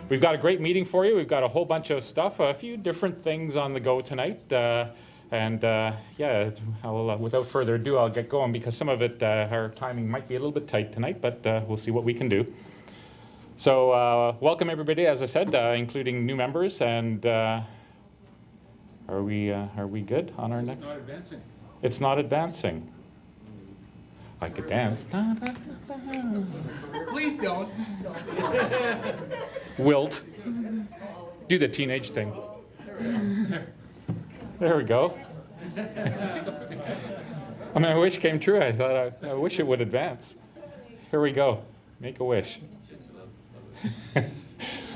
We've got a great meeting for you. We've got a whole bunch of stuff, a few different things on the go tonight. Yeah, without further ado, I'll get going because some of it, our timing might be a little bit tight tonight, but we'll see what we can do. So welcome everybody, as I said, including new members. And are we good on our next? It's not advancing. It's not advancing. I could dance. Please don't. Wilt. Do the teenage thing. There we go. I mean, my wish came true. I thought I wish it would advance. Here we go. Make a wish.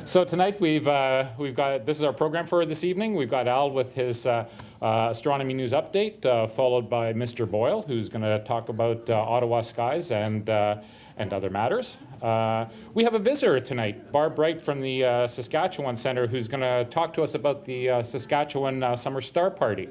So tonight we've got, this is our program for this evening. We've got Al with his astronomy news update, followed by Mr. Boyle, who's going to talk about Ottawa skies and other matters. We have a visitor tonight, Barb Wright from the Saskatchewan Centre, who's going to talk to us about the Saskatchewan Summer Star Party.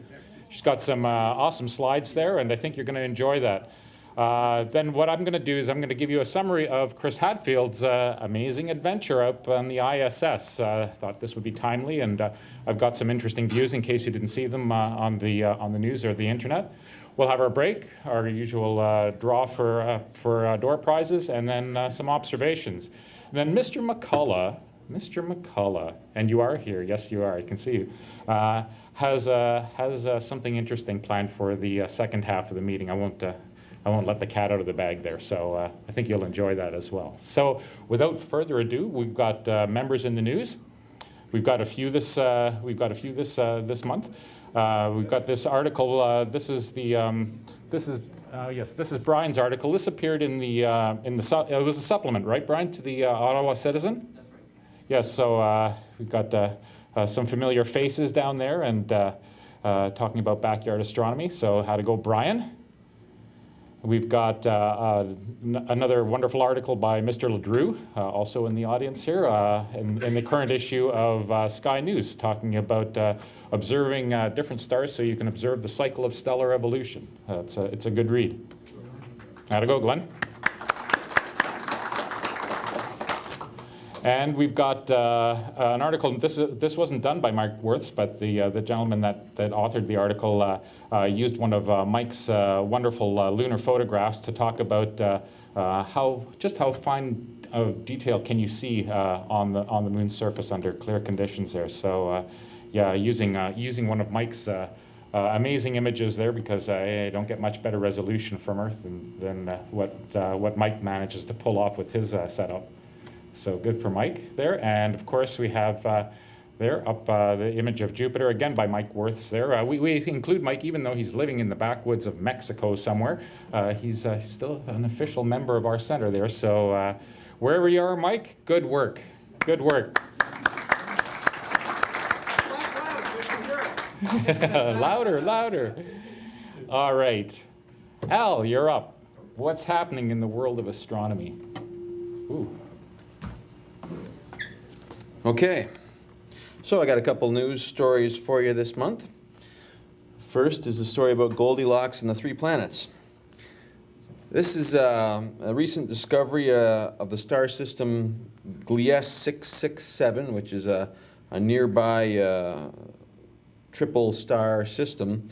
She's got some awesome slides there, and I think you're going to enjoy that. Then what I'm going to do is I'm going to give you a summary of Chris Hadfield's amazing adventure up on the ISS. Thought this would be timely, and I've got some interesting views in case you didn't see them on the news or the internet. We'll have our break, our usual draw for door prizes, and then some observations. And then Mr. McCullough, and you are here, yes you are, I can see you, has something interesting planned for the second half of the meeting. I won't let the cat out of the bag there, so I think you'll enjoy that as well. So without further ado, we've got members in the news. We've got a few this month. We've got this article. This is Brian's article. This appeared in the it was a supplement, right, Brian, to the Ottawa Citizen? That's right. Yes. So we've got some familiar faces down there and talking about backyard astronomy. So how to go, Brian? We've got another wonderful article by Mr. LeDrew, also in the audience here, in the current issue of Sky News, talking about observing different stars so you can observe the cycle of stellar evolution. It's a good read. How'd it go, Glenn? And we've got an article. This wasn't done by Mike Wirths, but the gentleman that authored the article used one of Mike's wonderful lunar photographs to talk about how fine of detail can you see on the moon's surface under clear conditions there. So yeah, using one of Mike's amazing images there, because I don't get much better resolution from Earth than what Mike manages to pull off with his setup. So good for Mike there. And of course we have there up the image of Jupiter, again by Mike Wirths there. We include Mike even though he's living in the backwoods of Mexico somewhere. He's still an official member of our center there. So wherever you are, Mike, good work. Good work. Louder, louder. All right. Al, you're up. What's happening in the world of astronomy? Ooh. Okay, so I got a couple news stories for you this month. First is a story about Goldilocks and the three planets. This is a recent discovery of the star system Gliese 667, which is a nearby triple star system.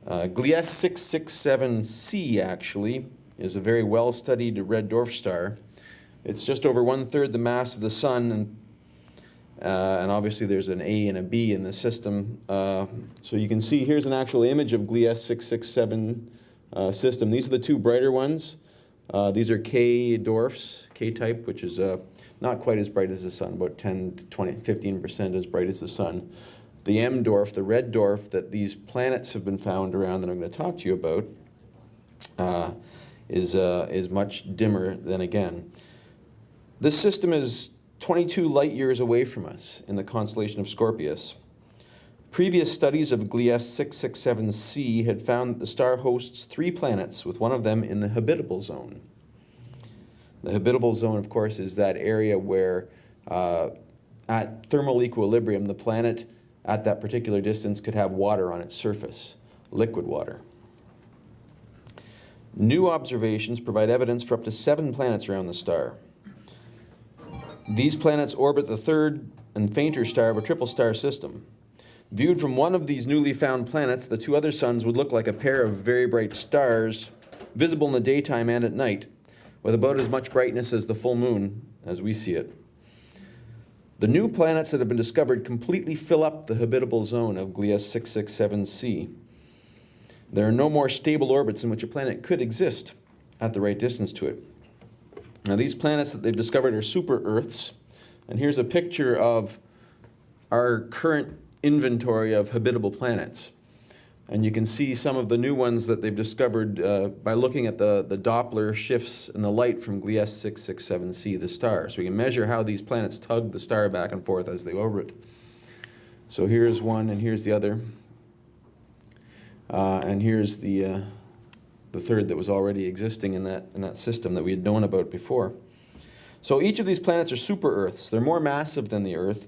Gliese 667c actually is a very well-studied red dwarf star. It's just over 1/3 the mass of the Sun, and obviously there's an A and a B in the system. So you can see here's an actual image of Gliese 667 system. These are the two brighter ones. These are K dwarfs, K-type, which is not quite as bright as the Sun, about 10 to 20, 15% as bright as the Sun. The M dwarf, the red dwarf that these planets have been found around that I'm going to talk to you about, is much dimmer than again. This system is 22 light years away from us in the constellation of Scorpius. Previous studies of Gliese 667c had found that the star hosts 3 planets, with one of them in the habitable zone. The habitable zone, of course, is that area where at thermal equilibrium, the planet at that particular distance could have water on its surface, liquid water. New observations provide evidence for up to 7 planets around the star. These planets orbit the third and fainter star of a triple star system. Viewed from one of these newly found planets, the two other suns would look like a pair of very bright stars, visible in the daytime and at night, with about as much brightness as the full moon as we see it. The new planets that have been discovered completely fill up the habitable zone of Gliese 667c. There are no more stable orbits in which a planet could exist at the right distance to it. Now, these planets that they've discovered are super-Earths, and here's a picture of our current inventory of habitable planets. And you can see some of the new ones that they've discovered by looking at the Doppler shifts in the light from Gliese 667c, the star. So we can measure how these planets tug the star back and forth as they orbit. So here's one, and here's the other. And here's the third that was already existing in that system that we had known about before. So each of these planets are super-Earths. They're more massive than the Earth,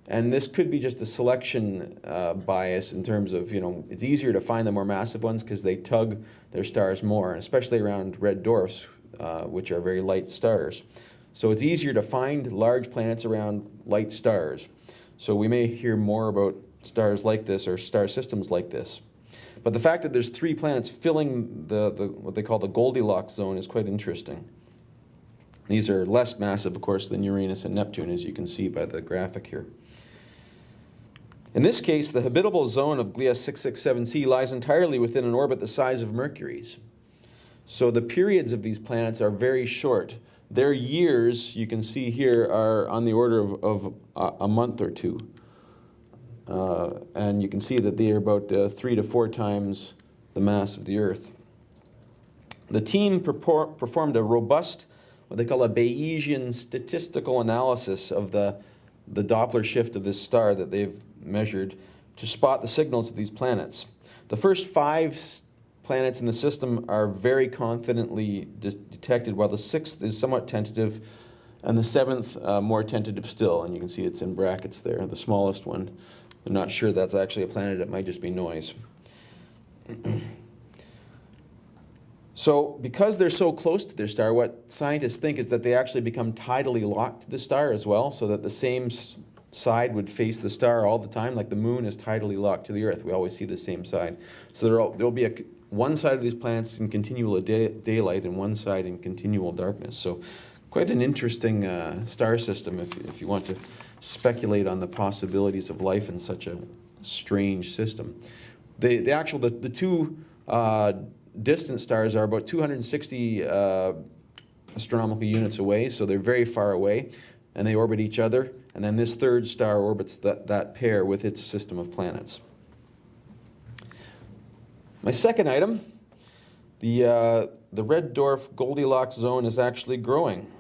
and this could be just a selection bias in terms of, it's easier to find the more massive ones because they tug their stars more, especially around red dwarfs, which are very light stars. So it's easier to find large planets around light stars. So we may hear more about stars like this or star systems like this. But the fact that there's 3 planets filling the what they call the Goldilocks zone is quite interesting. These are less massive, of course, than Uranus and Neptune, as you can see by the graphic here. In this case, the habitable zone of Gliese 667c lies entirely within an orbit the size of Mercury's. So the periods of these planets are very short. Their years, you can see here, are on the order of a month or 2. And you can see that they are about 3 to 4 times the mass of the Earth. The team performed a robust, what they call a Bayesian statistical analysis of the Doppler shift of this star that they've measured to spot the signals of these planets. The first 5 planets in the system are very confidently detected, while the 6th is somewhat tentative, and the 7th more tentative still. And you can see it's in brackets there, the smallest one. I'm not sure that's actually a planet, it might just be noise. So because they're so close to their star, what scientists think is that they actually become tidally locked to the star as well, so that the same side would face the star all the time, like the moon is tidally locked to the Earth. We always see the same side. So there'll be one side of these planets in continual daylight and one side in continual darkness. So quite an interesting star system if you want to speculate on the possibilities of life in such a strange system. The 2 distant stars are about 260 astronomical units away, so they're very far away, and they orbit each other. And then this third star orbits that pair with its system of planets. My second item, the red dwarf Goldilocks zone is actually growing.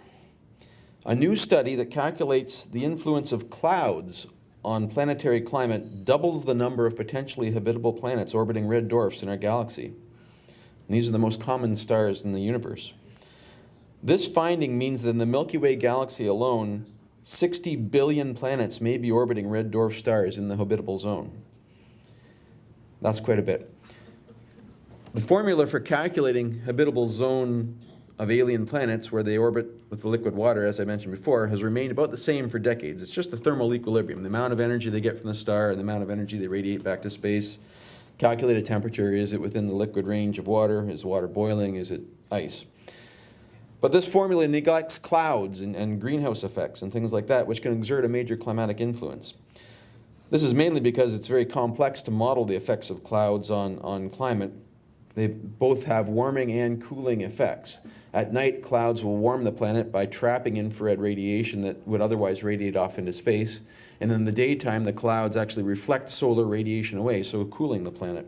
A new study that calculates the influence of clouds on planetary climate doubles the number of potentially habitable planets orbiting red dwarfs in our galaxy. And these are the most common stars in the universe. This finding means that in the Milky Way galaxy alone, 60 billion planets may be orbiting red dwarf stars in the habitable zone. That's quite a bit. The formula for calculating habitable zone of alien planets where they orbit with the liquid water, as I mentioned before, has remained about the same for decades. It's just the thermal equilibrium, the amount of energy they get from the star and the amount of energy they radiate back to space. Calculated temperature, is it within the liquid range of water? Is water boiling? Is it ice? But this formula neglects clouds and greenhouse effects and things like that, which can exert a major climatic influence. This is mainly because it's very complex to model the effects of clouds on climate. They both have warming and cooling effects. At night, clouds will warm the planet by trapping infrared radiation that would otherwise radiate off into space. And in the daytime, the clouds actually reflect solar radiation away, so cooling the planet.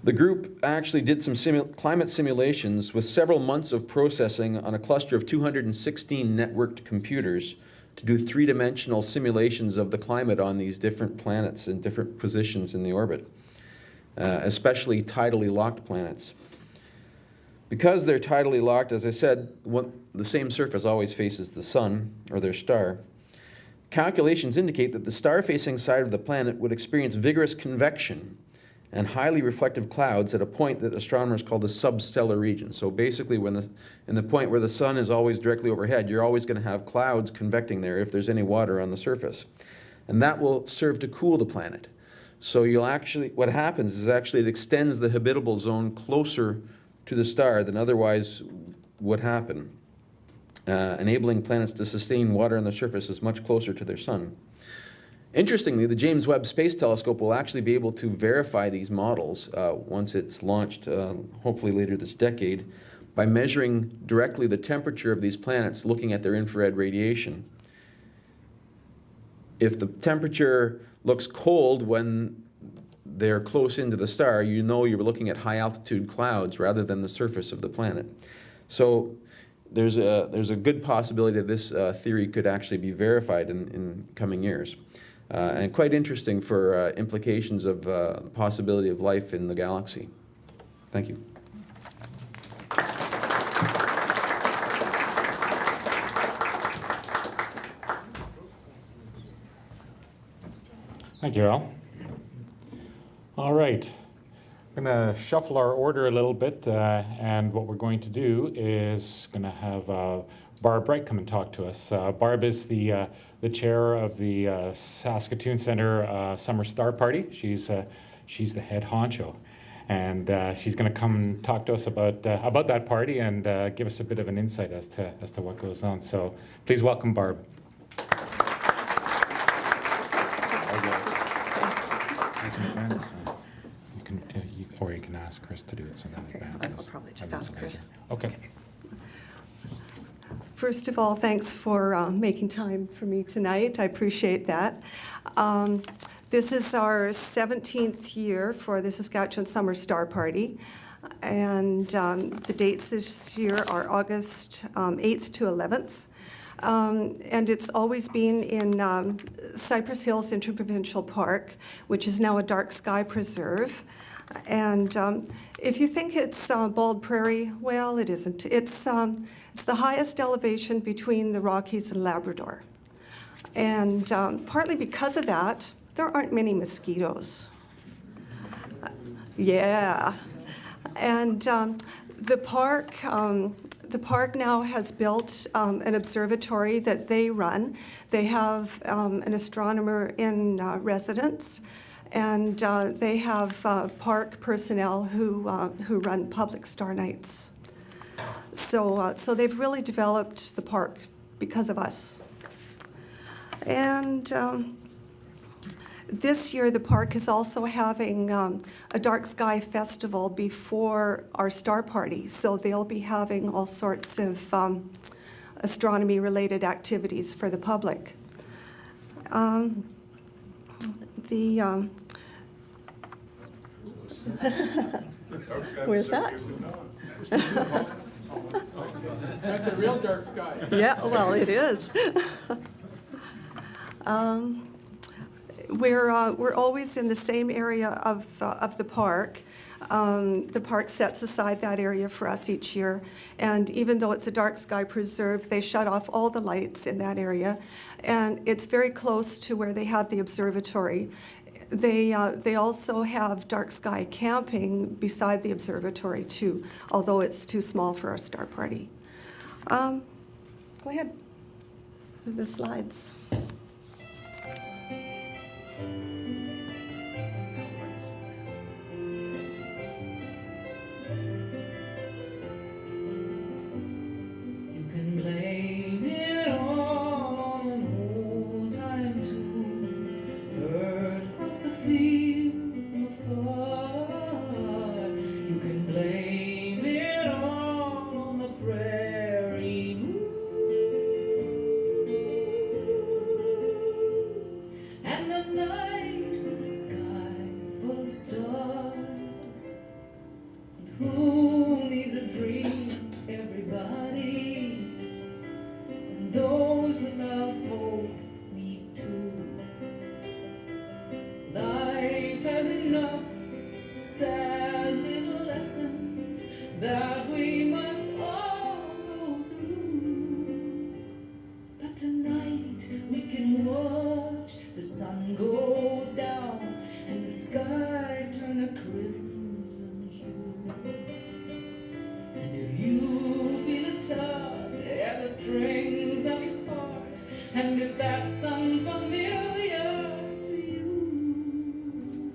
The group actually did some climate simulations with several months of processing on a cluster of 216 networked computers to do 3-dimensional simulations of the climate on these different planets in different positions in the orbit, especially tidally locked planets. Because they're tidally locked, as I said, the same surface always faces the sun, or their star. Calculations indicate that the star-facing side of the planet would experience vigorous convection, and highly reflective clouds at a point that astronomers call the substellar region. So basically, in the point where the sun is always directly overhead, you're always going to have clouds convecting there if there's any water on the surface. And that will serve to cool the planet. So what happens is actually it extends the habitable zone closer to the star than otherwise would happen, enabling planets to sustain water on the surface is much closer to their sun. Interestingly, the James Webb Space Telescope will actually be able to verify these models once it's launched, hopefully later this decade, by measuring directly the temperature of these planets, looking at their infrared radiation. If the temperature looks cold when they're close into the star, you know you're looking at high altitude clouds rather than the surface of the planet. So there's a good possibility that this theory could actually be verified in coming years. And quite interesting for implications of the possibility of life in the galaxy. Thank you. Thank you, Al. All right. We're going to shuffle our order a little bit, and what we're going to do is going to have Barb Wright come and talk to us. Barb is the chair of the Saskatoon Centre Summer Star Party. She's the head honcho, and she's going to come and talk to us about that party and give us a bit of an insight as to what goes on. So please welcome Barb. Or you can ask Chris to do it so that it advances. I'll probably just ask Chris. Okay. First of all, thanks for making time for me tonight. I appreciate that. This is our 17th year for the Saskatchewan Summer Star Party. And the dates this year are August 8th to 11th. And it's always been in Cypress Hills Interprovincial Park, which is now a dark sky preserve. And if you think it's Bald Prairie, well, it isn't. It's the highest elevation between the Rockies and Labrador. And partly because of that, there aren't many mosquitoes. Yeah. And the park now has built an observatory that they run. They have an astronomer in residence, and they have park personnel who run public star nights. So they've really developed the park because of us. And this year, the park is also having a dark sky festival before our star party. So they'll be having all sorts of astronomy-related activities for the public. Where's that? That's a real dark sky. Yeah, well, it is. We're always in the same area of the park. The park sets aside that area for us each year, and even though it's a dark sky preserve, they shut off all the lights in that area, and it's very close to where they have the observatory. They also have dark sky camping beside the observatory too, although it's too small for our star party. Go ahead with the slides. Blame it all on an old-time tune, heard across the field from afar. You can blame it all on the prairie moon. And if that's unfamiliar to you,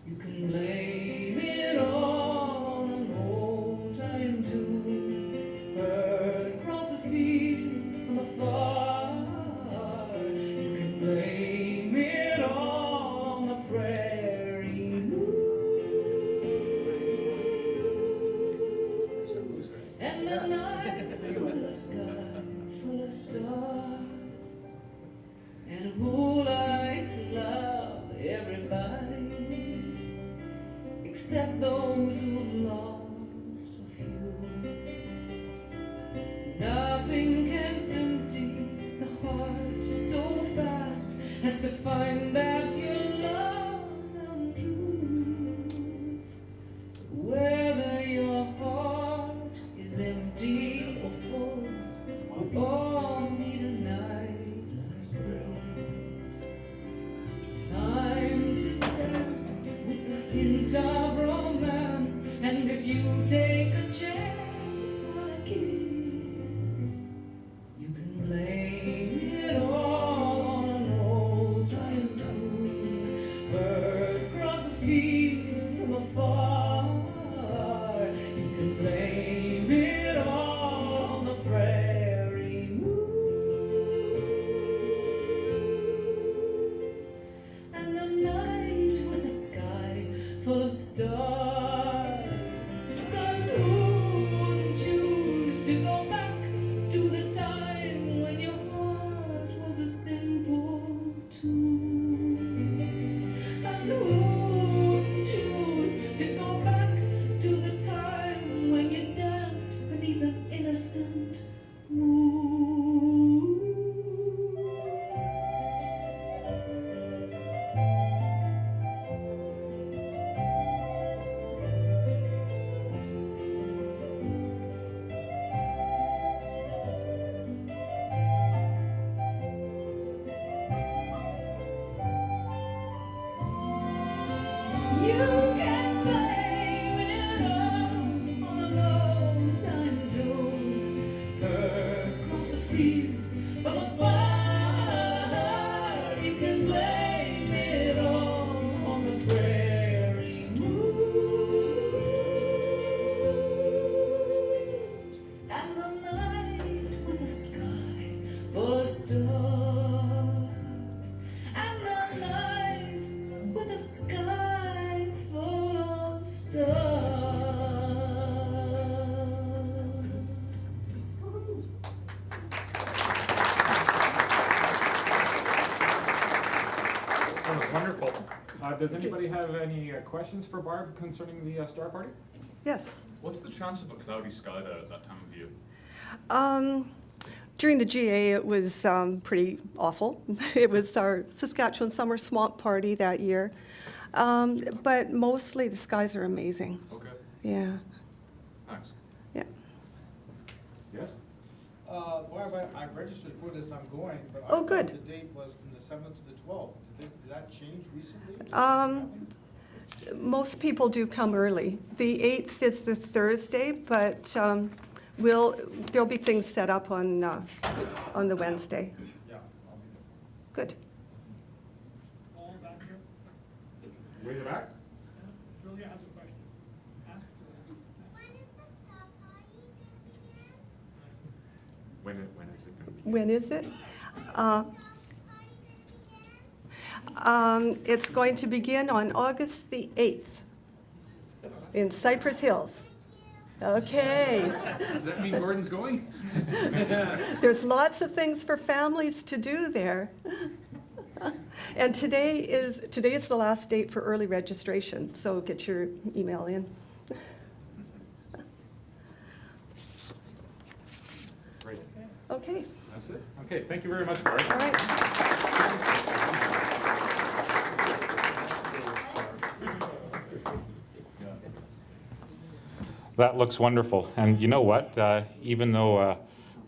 you can blame it all on an old time tune heard across a field from afar. You can blame it all on the prairie moon and the night with a sky full of stars and who likes to love everybody except those who've lost a few. Nothing can empty the heart so fast as to find that your love's untrue. Whether your heart is empty or full, we all need a night like this. Time to dance with a hint of romance, and if you take a chance on a kiss, you can blame it all on an old time tune heard across the field from afar. You can blame it all on the prairie moon and the night with a sky full of stars. 'Cause who wouldn't choose to go back to the time when your heart was a simple tune? And who wouldn't choose to go back to the time when you danced beneath an innocent moon? You can blame it all on a long time tune heard across a field from afar. You can blame it all on the prairie moon and the night with a sky full of stars and the night with a sky full of stars. That was wonderful. Does anybody have any questions for Barb concerning the Star Party? Yes. What's the chance of a cloudy sky there at that time of year? During the GA, it was pretty awful. It was our Saskatchewan Summer Swamp Party that year. But mostly the skies are amazing. Okay, Yeah, thanks. yeah. Yes? Barb, I registered for this, I'm going, but I Oh, thought good. the date was from the 7th to the 12th. Did that change recently? Most people do come early. The 8th is the Thursday, but there'll be things set up on the Wednesday. Yeah, I'll be there. Good. Way in the back? Julia has a question. Ask Julia. When is the Star Party gonna begin? When is it going to be? When is it? Party gonna begin? It's going to begin on August the 8th in Cypress Hills. Okay. Does that mean Gordon's going? There's lots of things for families to do there. And today is the last date for early registration, so get your email in. Great. Okay, That's it? Okay, thank you very much, Barb. all right. That looks wonderful. And you know what? Even though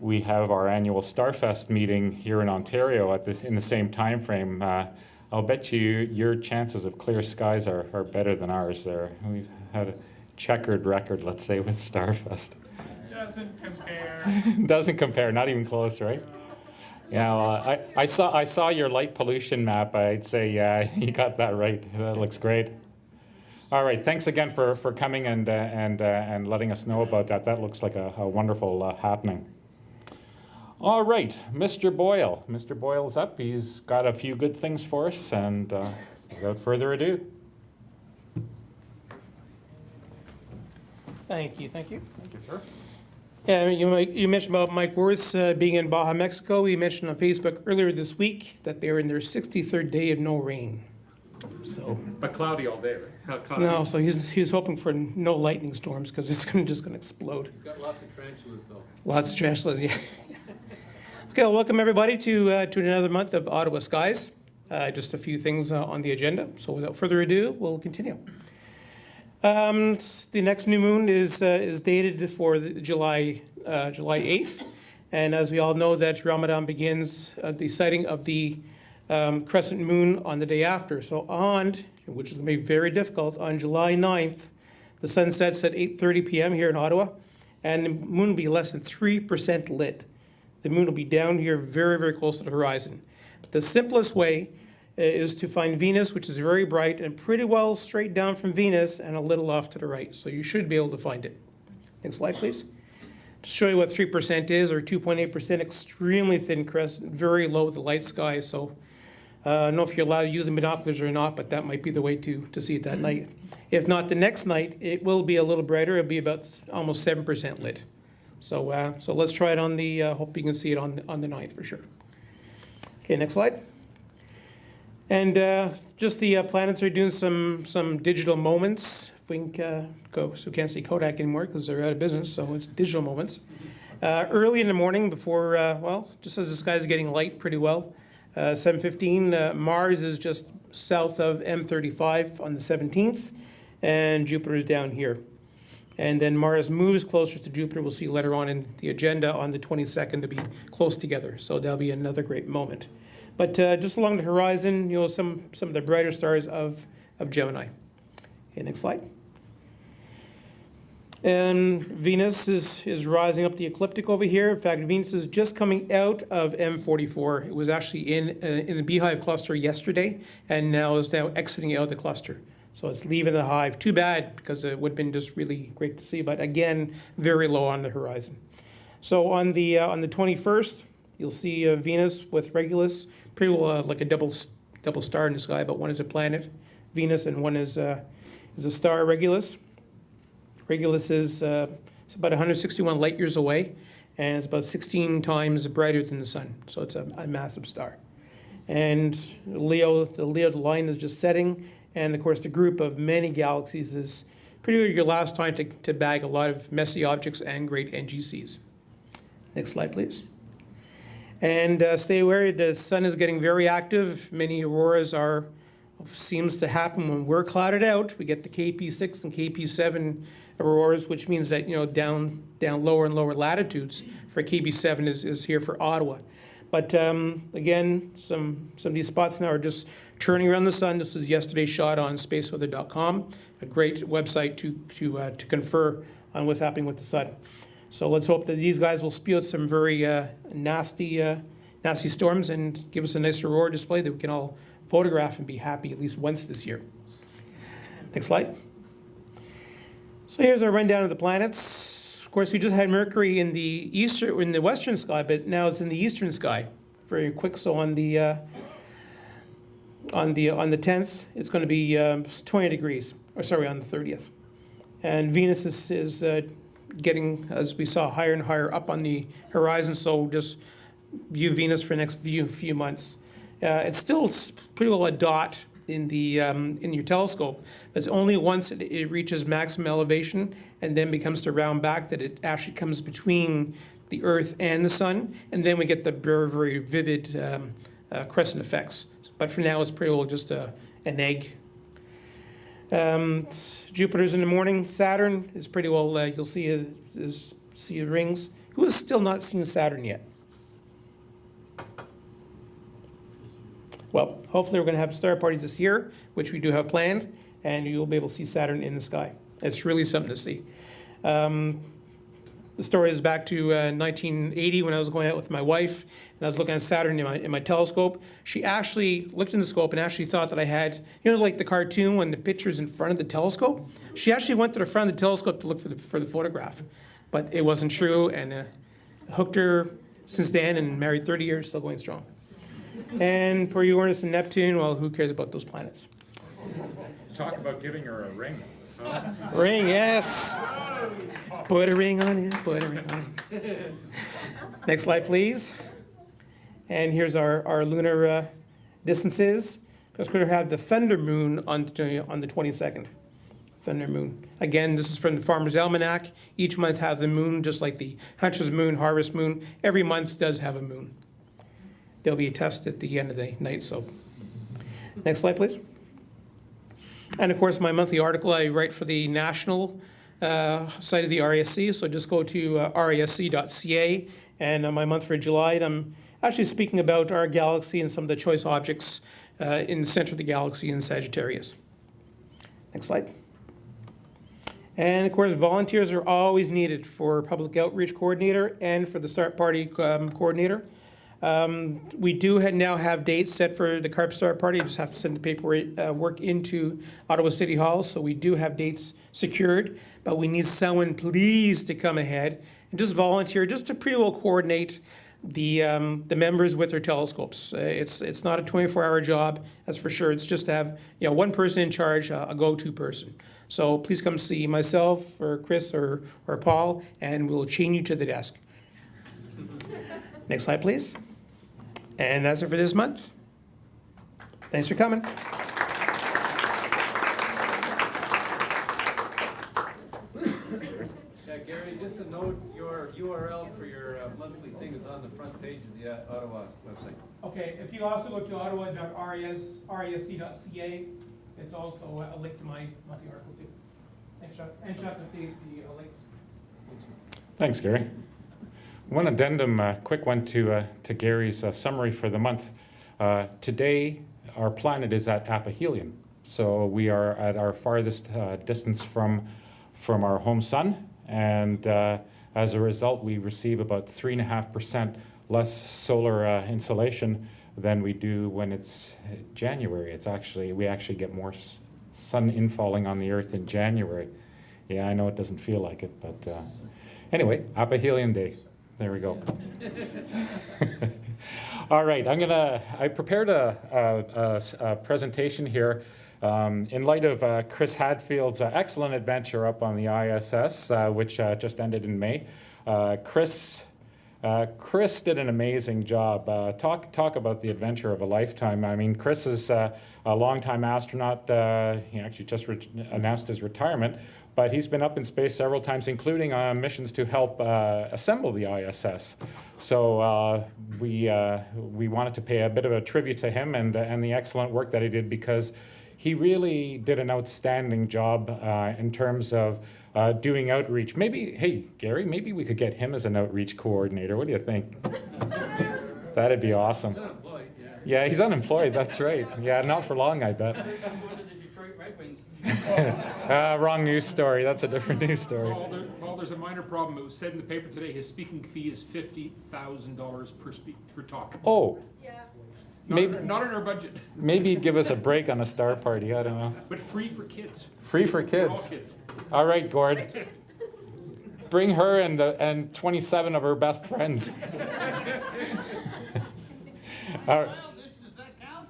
we have our annual Starfest meeting here in Ontario in the same time frame, I'll bet you your chances of clear skies are better than ours there. We've had a checkered record, let's say, with Starfest. Doesn't compare. Doesn't compare, not even close, right? Yeah, well, I saw your light pollution map. I'd say, yeah, you got that right. That looks great. All right, thanks again for coming and letting us know about that. That looks like a wonderful happening. All right, Mr. Boyle. Mr. Boyle's up. He's got a few good things for us, and without further ado. Thank you, thank you. Thank you, sir. Yeah, you mentioned about Mike Wirtz being in Baja, Mexico. He mentioned on Facebook earlier this week that they're in their 63rd day of no rain. So, But cloudy all day, right? How cloudy? no, so he's hoping for no lightning storms because it's just going to explode. He's got lots of tarantulas, though. Lots of tarantulas, yeah. Okay, well, welcome everybody to another month of Ottawa Skies. Just a few things on the agenda. So without further ado, we'll continue. The next new moon is dated for July 8th. And as we all know, that Ramadan begins the sighting of the crescent moon on the day after. So which is going to be very difficult, on July 9th, the sun sets at 8:30 p.m. here in Ottawa, and the moon will be less than 3% lit. The moon will be down here very, very close to the horizon. But the simplest way is to find Venus, which is very bright and pretty well straight down from Venus and a little off to the right. So you should be able to find it. Next slide, please. To show you what 3% is, or 2.8%, extremely thin crescent, very low with the light sky. So I don't know if you're allowed to use the binoculars or not, but that might be the way to see it that night. If not, the next night, it will be a little brighter. It'll be about almost 7% lit. So so let's try it on the, hope you can see it on the 9th for sure. Okay, next slide. And just the planets are doing some digital moments. If we can go, so we can't say Kodak anymore because they're out of business, so it's digital moments. Early in the morning before, well, just as the sky's getting light pretty well, 7:15, Mars is just south of M35 on the 17th, and Jupiter is down here. And then Mars moves closer to Jupiter. We'll see later on in the agenda on the 22nd to be close together. So that'll be another great moment. But just along the horizon, some of the brighter stars of Gemini. Okay, next slide. And Venus is rising up the ecliptic over here. In fact, Venus is just coming out of M44. It was actually in the Beehive cluster yesterday, and now is exiting out the cluster. So it's leaving the hive. Too bad, because it would have been just really great to see. But again, very low on the horizon. So on the 21st, you'll see Venus with Regulus, pretty well like a double star in the sky, but one is a planet, Venus, and one is a star, Regulus. Regulus is it's about 161 light years away, and it's about 16 times brighter than the sun. So it's a massive star. And the Leo line is just setting, and of course the group of many galaxies is pretty much your last time to bag a lot of messy objects and great NGCs. Next slide, please. And stay aware, the sun is getting very active. Many auroras seems to happen when we're clouded out. We get the KP6 and KP7 auroras, which means that down lower and lower latitudes for KP7 is here for Ottawa. But again, some of these spots now are just turning around the sun. This was yesterday's shot on spaceweather.com, a great website to confer on what's happening with the sun. So let's hope that these guys will spew out some very nasty storms and give us a nice aurora display that we can all photograph and be happy at least once this year. Next slide. So here's our rundown of the planets. Of course, we just had Mercury in the western sky, but now it's in the eastern sky. Very quick. So on the 10th, it's going to be 20 degrees. Or sorry, on the 30th. And Venus is getting, as we saw, higher and higher up on the horizon. So just view Venus for the next few months. It's still pretty well a dot in your telescope. It's only once it reaches maximum elevation and then begins to round back that it actually comes between the Earth and the Sun, and then we get the very, very vivid crescent effects. But for now, it's pretty well just an egg. Jupiter's in the morning. Saturn is pretty well. You'll see rings. Who has still not seen Saturn yet? Well, hopefully we're going to have star parties this year, which we do have planned, and you'll be able to see Saturn in the sky. It's really something to see. The story is back to 1980 when I was going out with my wife and I was looking at Saturn in my telescope. She actually looked in the scope and actually thought that I had, like the cartoon when the picture's in front of the telescope. She actually went to the front of the telescope to look for the photograph, but it wasn't true, and hooked her since then and married 30 years, still going strong. And for Uranus and Neptune, well, who cares about those planets? Talk about giving her a ring. Ring, yes. Put a ring on it, put a ring on it. Next slide, please. And here's our lunar distances. Because we're going to have the thunder moon on the 22nd. Thunder moon. Again, this is from the Farmer's Almanac. Each month has the moon, just like the Hunter's moon, Harvest moon. Every month does have a moon. There'll be a test at the end of the night, so. Next slide, please. And of course, my monthly article I write for the national site of the RASC, so just go to rasc.ca. And my month for July, I'm actually speaking about our galaxy and some of the choice objects in the center of the galaxy in Sagittarius. Next slide. And of course, volunteers are always needed for public outreach coordinator and for the start party coordinator. We do now have dates set for the CARP Start Party. You just have to send the paperwork into Ottawa City Hall. So we do have dates secured, but we need someone please to come ahead and just volunteer, just to pretty well coordinate the members with their telescopes. It's not a 24-hour job, that's for sure. It's just to have one person in charge, a go-to person. So please come see myself or Chris or Paul, and we'll chain you to the desk. Next slide, please. And that's it for this month. Thanks for coming. Yeah, Gary, just a note, your URL for your monthly thing is on the front page of the Ottawa website. Okay, if you also go to ottawa.rasc.ca, it's also a link to my monthly article too. And Chuck updates the links. Thanks, Gary. One addendum, quick one to Gary's summary for the month. Today, our planet is at aphelion, so we are at our farthest distance from our home sun, and as a result, we receive about 3.5% less solar insolation than we do when it's January. We actually get more sun infalling on the Earth in January. Yeah, I know it doesn't feel like it, but anyway, aphelion day. There we go. All right, I prepared a presentation here in light of Chris Hadfield's excellent adventure up on the ISS, which just ended in May. Chris did an amazing job. Talk about the adventure of a lifetime. I mean, Chris is a longtime astronaut. He actually just announced his retirement, but he's been up in space several times, including on missions to help assemble the ISS. So we wanted to pay a bit of a tribute to him and the excellent work that he did, because he really did an outstanding job in terms of doing outreach. Maybe, hey, Gary, maybe we could get him as an outreach coordinator. What do you think? That'd be awesome. He's unemployed, yeah. Yeah, he's unemployed, that's right. Yeah, not for long, I bet. Wrong news story. That's a different news story. Well, there's a minor problem. It was said in the paper today, his speaking fee is $50,000 per talk. Oh, Not in our budget, maybe he'd give us a break on a star party. I don't know. but free for kids. Free for For all kids. kids. All right, Gord. Bring her and 27 of her best friends. All right. Does that count?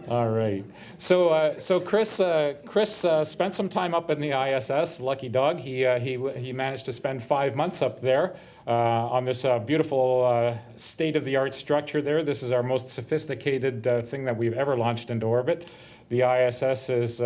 All right. So Chris spent some time up in the ISS. Lucky dog. He managed to spend 5 months up there on this beautiful state-of-the-art structure there. This is our most sophisticated thing that we've ever launched into orbit. The ISS is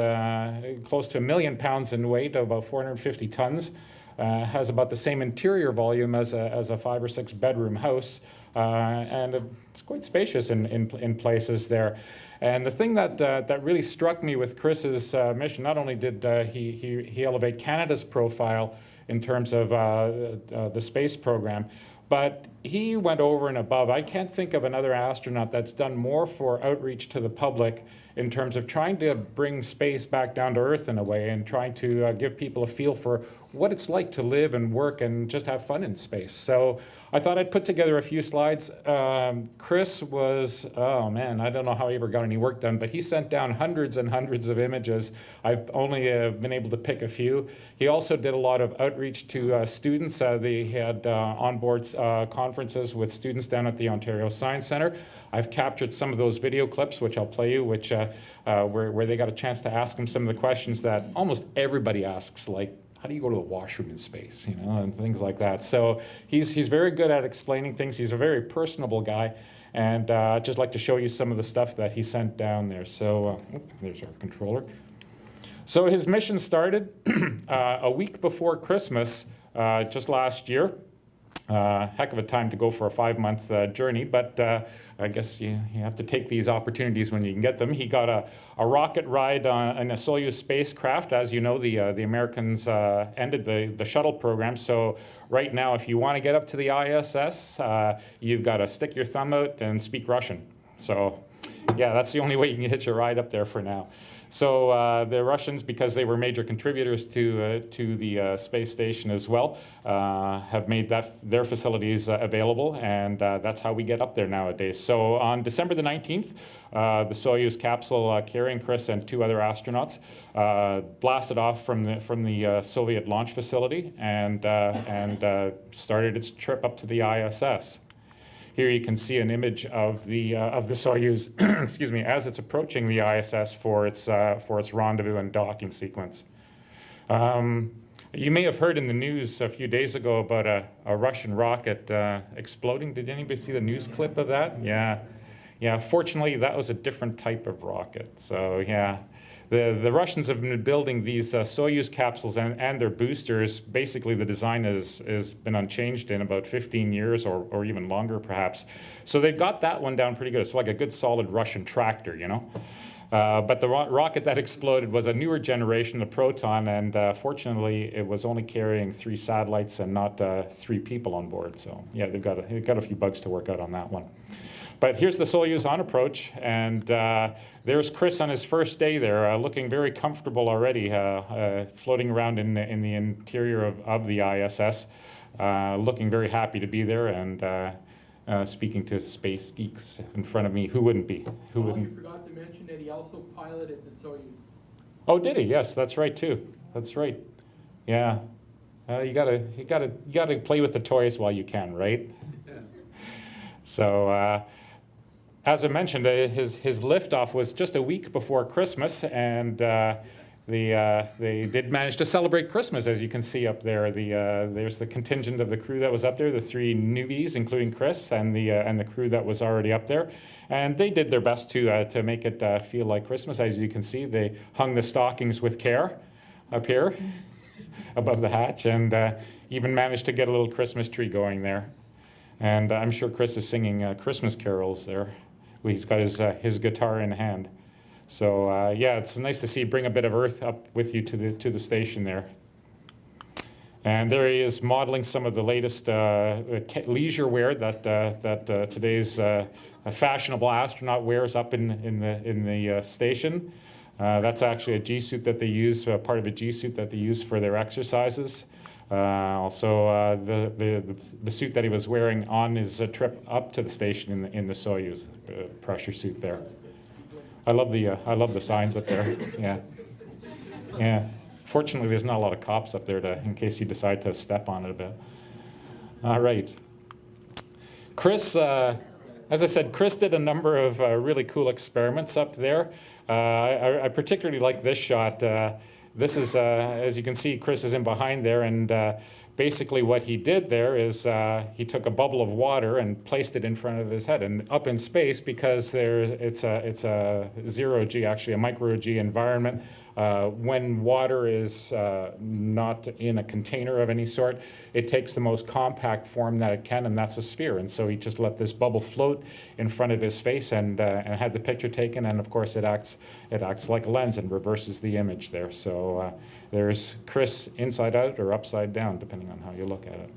close to 1 million pounds in weight, about 450 tons. Has about the same interior volume as a 5 or 6 bedroom house, and it's quite spacious in places there. And the thing that really struck me with Chris's mission, not only did he elevate Canada's profile in terms of the space program, But he went over and above. I can't think of another astronaut that's done more for outreach to the public in terms of trying to bring space back down to Earth in a way, and trying to give people a feel for what it's like to live and work and just have fun in space. So I thought I'd put together a few slides. Chris was, oh man, I don't know how he ever got any work done, but he sent down hundreds and hundreds of images. I've only been able to pick a few. He also did a lot of outreach to students. They had onboard conferences with students down at the Ontario Science Centre. I've captured some of those video clips, which I'll play you, which where they got a chance to ask him some of the questions that almost everybody asks, like, how do you go to the washroom in space, you know, and things like that. So he's very good at explaining things. He's a very personable guy, and I'd just like to show you some of the stuff that he sent down there. So there's our controller. So his mission started a week before Christmas, just last year. Heck of a time to go for a 5-month journey, but I guess you have to take these opportunities when you can get them. He got a rocket ride in a Soyuz spacecraft. As you know, the Americans ended the shuttle program, so right now if you want to get up to the ISS, you've got to stick your thumb out and speak Russian. So yeah, that's the only way you can hitch a ride up there for now. So the Russians, because they were major contributors to the space station as well, have made their facilities available, and that's how we get up there nowadays. So on December the 19th, the Soyuz capsule carrying Chris and 2 other astronauts blasted off from the Soviet launch facility and started its trip up to the ISS. Here you can see an image of the Soyuz, excuse me, as it's approaching the ISS for its rendezvous and docking sequence. You may have heard in the news a few days ago about a Russian rocket exploding. Did anybody see the news clip of that? Yeah. Fortunately, that was a different type of rocket. So yeah. The Russians have been building these Soyuz capsules and their boosters. Basically, the design has been unchanged in about 15 years or even longer, perhaps. So they've got that one down pretty good. It's like a good, solid Russian tractor, you know. But the rocket that exploded was a newer generation, the Proton, and fortunately, it was only carrying 3 satellites and not 3 people on board. So yeah, they've got a few bugs to work out on that one. But here's the Soyuz on approach, and there's Chris on his first day there, looking very comfortable already, floating around in the interior of the ISS, looking very happy to be there, and speaking to space geeks in front of me. Who wouldn't be? Who wouldn't? You forgot to mention that he also piloted the Soyuz. Oh, did he? Yes, that's right too. That's right. Yeah, you gotta play with the toys while you can, right? So. As I mentioned, his liftoff was just a week before Christmas, and they did manage to celebrate Christmas, as you can see up there. There's the contingent of the crew that was up there, the 3 newbies, including Chris, and the crew that was already up there, and they did their best to make it feel like Christmas. As you can see, they hung the stockings with care up here above the hatch, and even managed to get a little Christmas tree going there. And I'm sure Chris is singing Christmas carols there. He's got his guitar in hand. So yeah, it's nice to see bring a bit of Earth up with you to the station there. And there he is modeling some of the latest leisure wear that today's fashionable astronaut wears up in the station. That's actually a G-suit that they use, part of a G-suit that they use for their exercises. Also, the suit that he was wearing on his trip up to the station in the Soyuz pressure suit there. I love the signs up there. Yeah. Fortunately, there's not a lot of cops up there in case you decide to step on it a bit. All right. Chris, as I said, Chris did a number of really cool experiments up there. I particularly like this shot. This is, as you can see, Chris is in behind there, and basically what he did there is he took a bubble of water and placed it in front of his head. And up in space, because it's a zero-G, actually a micro-G environment, when water is not in a container of any sort, it takes the most compact form that it can, and that's a sphere. And so he just let this bubble float in front of his face and had the picture taken. And of course, it acts like a lens and reverses the image there. So there's Chris inside out or upside down, depending on how you look at it.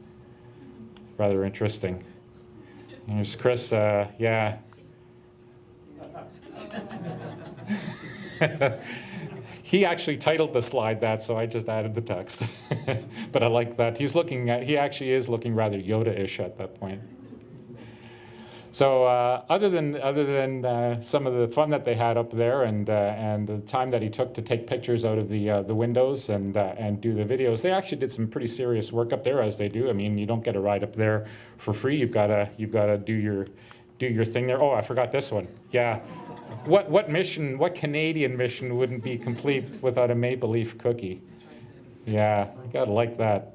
rather interesting. Here's Chris, yeah. He actually titled the slide that, so I just added the text. But I like that. He actually is looking rather Yoda-ish at that point. So other than some of the fun that they had up there and the time that he took to take pictures out of the windows and do the videos, they actually did some pretty serious work up there, as they do. I mean, you don't get a ride up there for free. You've got to do your thing there. Oh, I forgot this one. Yeah. What Canadian mission wouldn't be complete without a maple leaf cookie? Yeah, you gotta like that.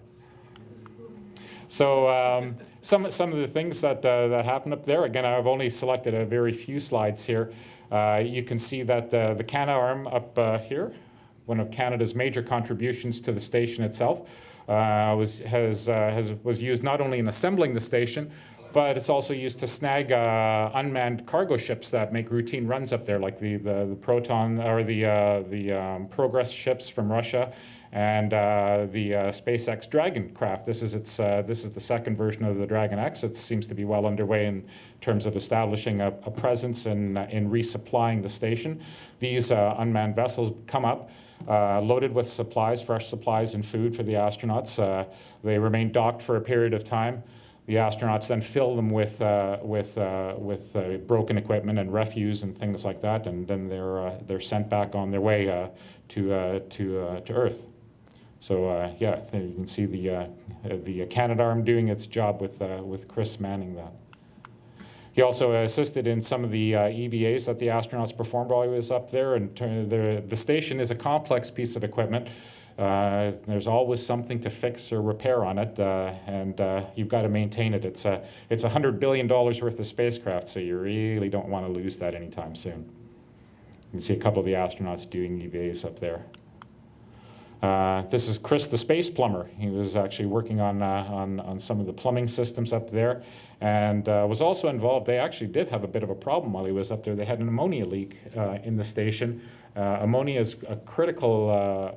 So some of the things that happen up there. Again, I've only selected a very few slides here. You can see that the Canadarm up here, one of Canada's major contributions to the station itself, was used not only in assembling the station, but it's also used to snag unmanned cargo ships that make routine runs up there, like the Proton or the Progress ships from Russia, and the SpaceX Dragon craft. This is the second version of the Dragon X. It seems to be well underway in terms of establishing a presence in resupplying the station. These unmanned vessels come up loaded with supplies, fresh supplies and food for the astronauts. They remain docked for a period of time. The astronauts then fill them with broken equipment and refuse and things like that, and then they're sent back on their way to Earth. So yeah, you can see the Canadarm doing its job with Chris manning that. He also assisted in some of the EVAs that the astronauts performed while he was up there. And the station is a complex piece of equipment. There's always something to fix or repair on it, and you've got to maintain it. It's $100 billion worth of spacecraft, so you really don't want to lose that anytime soon. You can see a couple of the astronauts doing EVAs up there. This is Chris, the space plumber. He was actually working on some of the plumbing systems up there, and was also involved. They actually did have a bit of a problem while he was up there. They had an ammonia leak in the station. Ammonia is a critical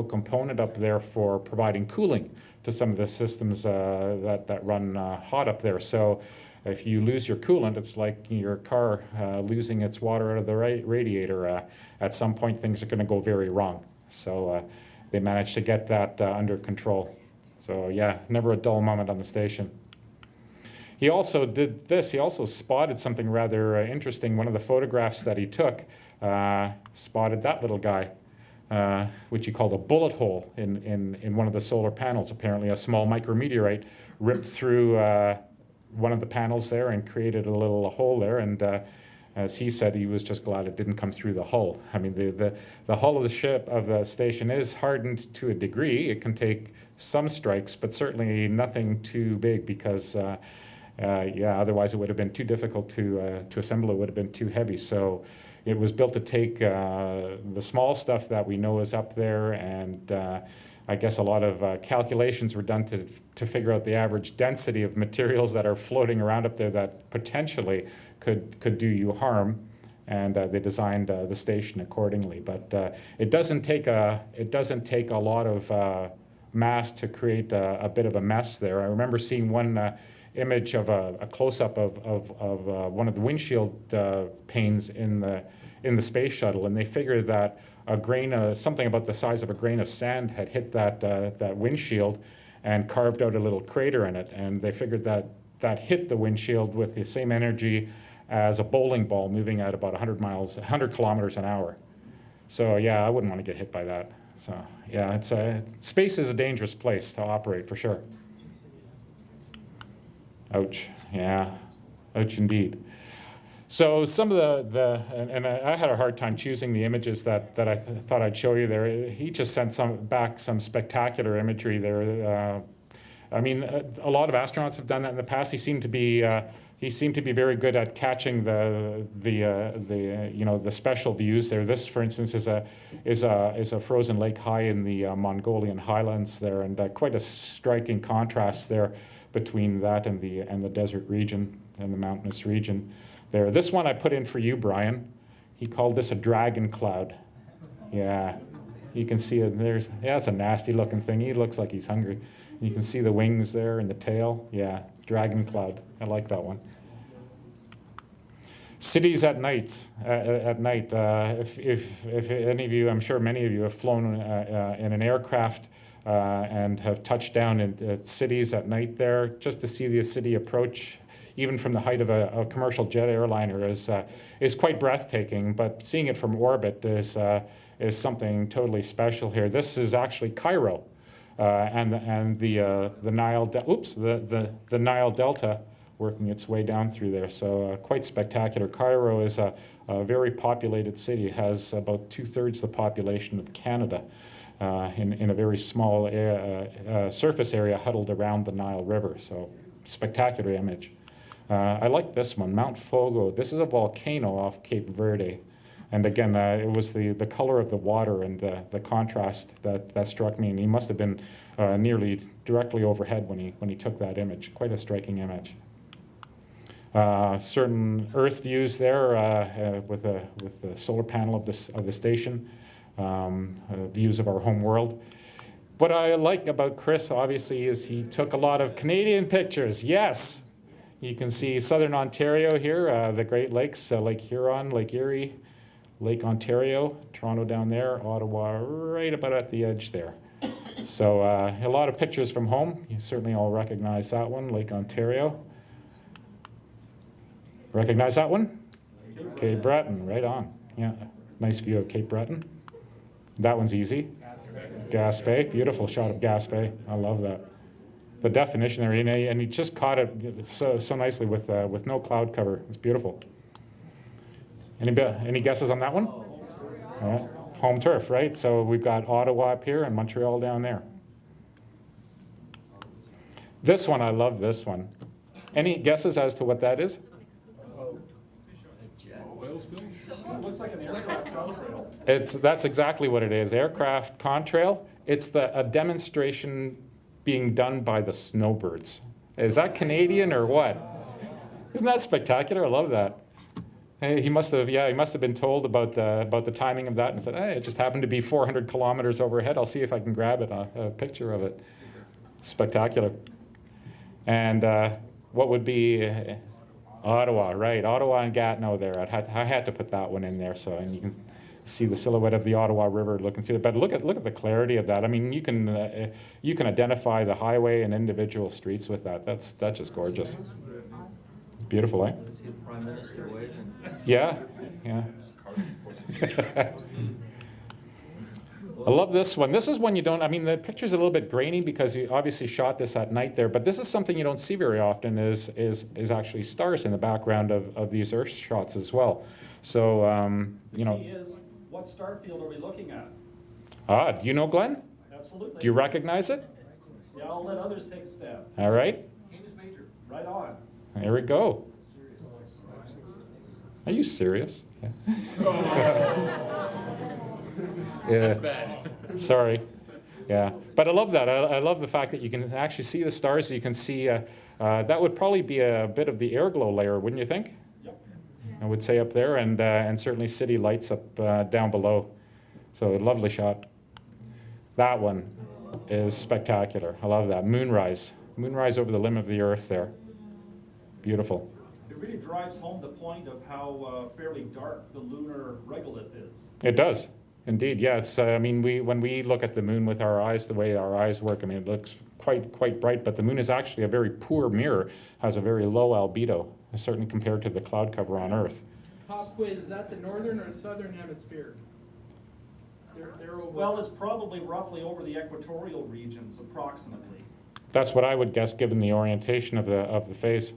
component up there for providing cooling to some of the systems that run hot up there. So if you lose your coolant, it's like your car losing its water out of the radiator. At some point, things are going to go very wrong. So they managed to get that under control. So yeah, never a dull moment on the station. He also did this. He also spotted something rather interesting. One of the photographs that he took spotted that little guy, which he called a bullet hole in one of the solar panels. Apparently a small micrometeorite ripped through one of the panels there and created a little hole there. And as he said, he was just glad it didn't come through the hull. I mean, the hull of the station is hardened to a degree. It can take some strikes, but certainly nothing too big because, yeah, otherwise it would have been too difficult to assemble. It would have been too heavy. So it was built to take the small stuff that we know is up there, and I guess a lot of calculations were done to figure out the average density of materials that are floating around up there that potentially could do you harm, and they designed the station accordingly. But it doesn't take a lot of mass to create a bit of a mess there. I remember seeing one image of a close-up of one of the windshield panes in the space shuttle, and they figured that a grain, something about the size of a grain of sand, had hit that windshield and carved out a little crater in it. And they figured that hit the windshield with the same energy as a bowling ball moving at about 100 kilometers an hour. So yeah, I wouldn't want to get hit by that. So yeah, space is a dangerous place to operate for sure. Ouch, yeah, ouch indeed. So some of and I had a hard time choosing the images that I thought I'd show you there. He just sent back some spectacular imagery there. I mean, a lot of astronauts have done that in the past. He seemed to be very good at catching the special views there. This, for instance, is a frozen lake high in the Mongolian highlands there, and quite a striking contrast there between that and the desert region and the mountainous region there. This one I put in for you, Brian. He called this a dragon cloud. Yeah, you can see it. Yeah, it's a nasty looking thing. He looks like he's hungry. You can see the wings there and the tail. Yeah, dragon cloud. I like that one. Cities at night. If any of you, I'm sure many of you have flown in an aircraft and have touched down at cities at night there, just to see the city approach, even from the height of a commercial jet airliner, is quite breathtaking. But seeing it from orbit is something totally special here. This is actually Cairo, and the Nile. The Nile Delta working its way down through there. So quite spectacular. Cairo is a very populated city. It has about 2/3 the population of Canada in a very small surface area huddled around the Nile River. So spectacular image. I like this one, Mount Fogo. This is a volcano off Cape Verde. And again, it was the color of the water and the contrast that struck me. And he must have been nearly directly overhead when he took that image. Quite a striking image. Certain Earth views there with the solar panel of the station, views of our home world. What I like about Chris, obviously, is he took a lot of Canadian pictures. Yes, you can see southern Ontario here, the Great Lakes, Lake Huron, Lake Erie, Lake Ontario, Toronto down there, Ottawa right about at the edge there. So a lot of pictures from home. You certainly all recognize that one, Lake Ontario. Recognize that one? Cape Breton, right on. Yeah, nice view of Cape Breton. That one's easy. Gaspé, beautiful shot of Gaspé. I love that. The definition there, and he just caught it so nicely with no cloud cover. It's beautiful. Any guesses on that one? Home turf, right? So we've got Ottawa up here and Montreal down there. This one, I love this one. Any guesses as to what that is? Looks like an aircraft contrail. That's exactly what it is, aircraft contrail. It's a demonstration being done by the snowbirds. Is that Canadian or what? Isn't that spectacular? I love that. He must have been told about the timing of that and said, hey, it just happened to be 400 kilometers overhead. I'll see if I can grab it, a picture of it. Spectacular. And what would be Ottawa, right? Ottawa and Gatineau there. I had to put that one in there, and you can see the silhouette of the Ottawa River looking through it. But look at the clarity of that. I mean, you can identify the highway and individual streets with that. That's just gorgeous. Beautiful, eh? See the Prime Minister waving. Yeah. I love this one. This is one you don't, I mean, the picture's a little bit grainy because you obviously shot this at night there, but this is something you don't see very often is actually stars in the background of these Earth shots as well. So, What star field are we looking at? Do you know, Glenn? Absolutely. Do you recognize it? Yeah, I'll let others take a stab. All right. Right on. There we go. Are you serious? That's bad. Sorry. Yeah. But I love that. I love the fact that you can actually see the stars. You can see, that would probably be a bit of the air glow layer, wouldn't you think? Yep. I would say up there, and certainly city lights up down below. So a lovely shot. That one is spectacular. I love that. Moonrise. Moonrise over the limb of the earth there. Beautiful. It really drives home the point of how fairly dark the lunar regolith is. It does. Indeed, yeah. It's, I mean, when we look at the moon with our eyes, the way our eyes work, I mean, it looks quite bright, but the moon is actually a very poor mirror, has a very low albedo, certainly compared to the cloud cover on Earth. Pop quiz, is that the northern or southern hemisphere? They're over. Well, it's probably roughly over the equatorial regions, approximately. That's what I would guess, given the orientation of the face.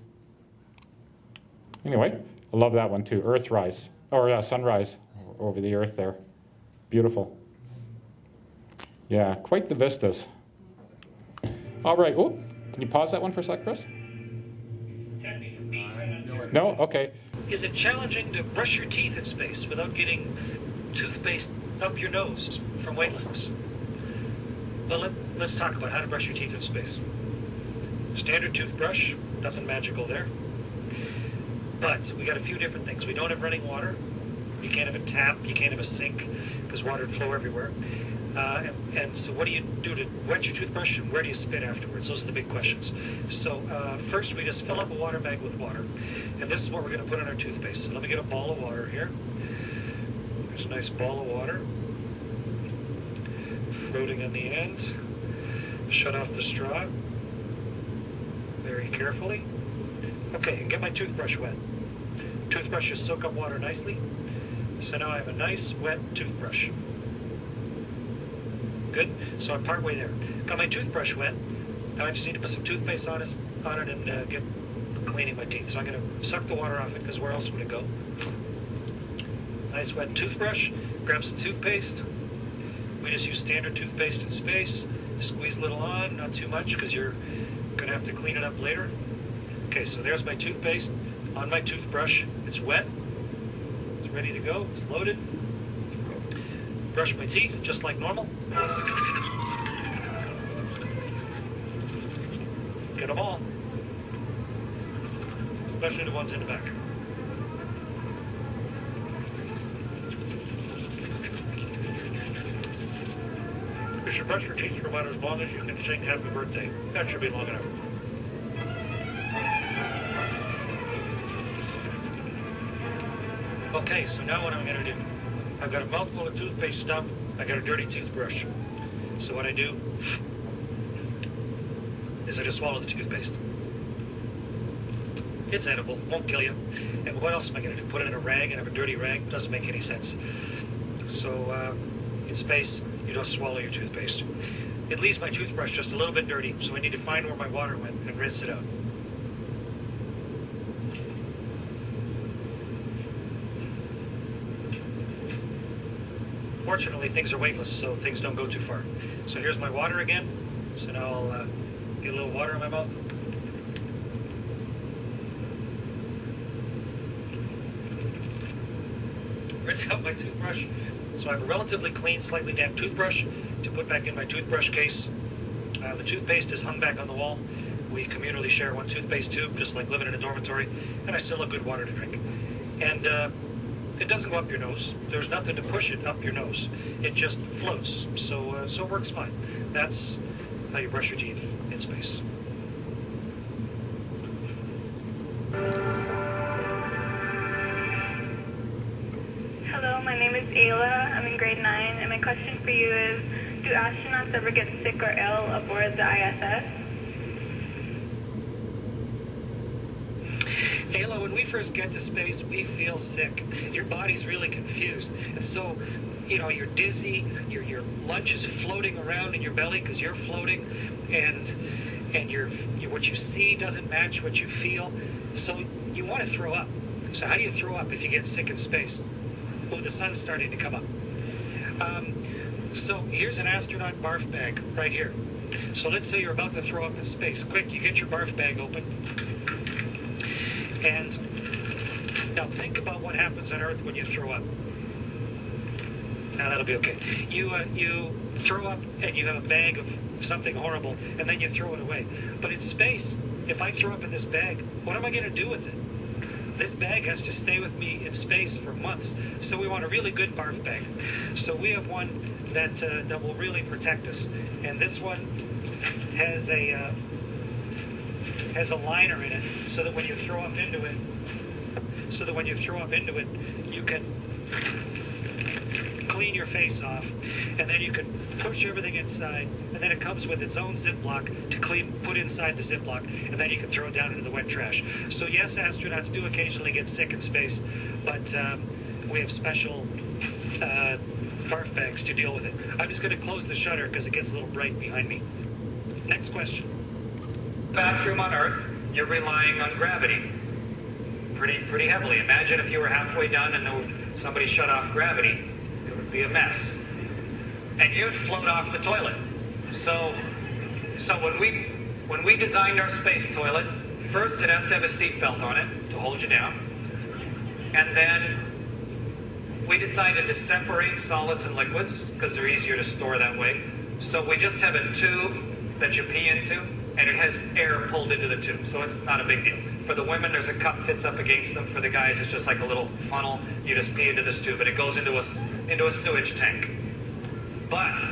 Anyway, I love that one too. Earthrise, or sunrise over the Earth there. Beautiful. Yeah, quite the vistas. All right. Oh, can you pause that one for a sec, Chris? No? Okay. Is it challenging to brush your teeth in space without getting toothpaste up your nose from weightlessness? Well, let's talk about how to brush your teeth in space. Standard toothbrush, nothing magical there. But we got a few different things. We don't have running water. You can't have a tap. You can't have a sink because water would flow everywhere. And so what do you do to wet your toothbrush, and where do you spit afterwards? Those are the big questions. So first we just fill up a water bag with water, and this is what we're going to put on our toothpaste. So let me get a ball of water here. There's a nice ball of water floating on the end. Shut off the straw very carefully. Okay, and get my toothbrush wet. Toothbrushes soak up water nicely. So now I have a nice wet toothbrush. Good. So I'm partway there. Got my toothbrush wet. Now I just need to put some toothpaste on it and get cleaning my teeth. So I'm going to suck the water off it, because where else would it go? Nice wet toothbrush. Grab some toothpaste. We just use standard toothpaste in space. Squeeze a little on, not too much, because you're going to have to clean it up later. Okay, so there's my toothpaste on my toothbrush. It's wet. It's ready to go. It's loaded. Brush my teeth just like normal. Get them all, especially the ones in the back. You should brush your teeth for about as long as you can sing happy birthday. That should be long enough. Okay, so now what I'm going to do, I've got a mouthful of toothpaste stuff, I got a dirty toothbrush. So what I do is I just swallow the toothpaste. It's edible, won't kill you. And what else am I going to do? Put it in a rag and have a dirty rag? Doesn't make any sense. So in space, you don't swallow your toothpaste. It leaves my toothbrush just a little bit dirty, so I need to find where my water went and rinse it out. Fortunately, things are weightless, so things don't go too far. So here's my water again. So now I'll get a little water in my mouth. Rinse out my toothbrush. So I have a relatively clean, slightly damp toothbrush to put back in my toothbrush case. The toothpaste is hung back on the wall. We communally share one toothpaste tube, just like living in a dormitory, and I still have good water to drink. And it doesn't go up your nose. There's nothing to push it up your nose. It just floats, so it works fine. That's how you brush your teeth in space. Hello, my name is Ayla. I'm in grade 9, and my question for you is, do astronauts ever get sick or ill aboard the ISS? Ayla, when we first get to space, we feel sick. Your body's really confused. And so, you know, you're dizzy, your lunch is floating around in your belly because you're floating, and what you see doesn't match what you feel. So you want to throw up. So how do you throw up if you get sick in space? Oh, the sun's starting to come up. So here's an astronaut barf bag right here. So let's say you're about to throw up in space. Quick, you get your barf bag open. And now think about what happens on Earth when you throw up. Now that'll be okay. You throw up and you have a bag of something horrible, and then you throw it away. But in space, if I throw up in this bag, what am I going to do with it? This bag has to stay with me in space for months. So we want a really good barf bag. So we have one that will really protect us. And this one has a liner in it, so that when you throw up into it, you can clean your face off, and then you can push everything inside, and then it comes with its own Ziploc to put inside the Ziploc, and then you can throw it down into the wet trash. So yes, astronauts do occasionally get sick in space, but we have special barf bags to deal with it. I'm just going to close the shutter because it gets a little bright behind me. Next question. Bathroom on Earth, you're relying on gravity pretty heavily. Imagine if you were halfway done and somebody shut off gravity, it would be a mess. And you'd float off the toilet. So when we designed our space toilet, first it has to have a seat belt on it to hold you down. And then we decided to separate solids and liquids because they're easier to store that way. So we just have a tube that you pee into, and it has air pulled into the tube, so it's not a big deal. For the women, there's a cup fits up against them. For the guys, it's just like a little funnel. You just pee into this tube, and it goes into a sewage tank. But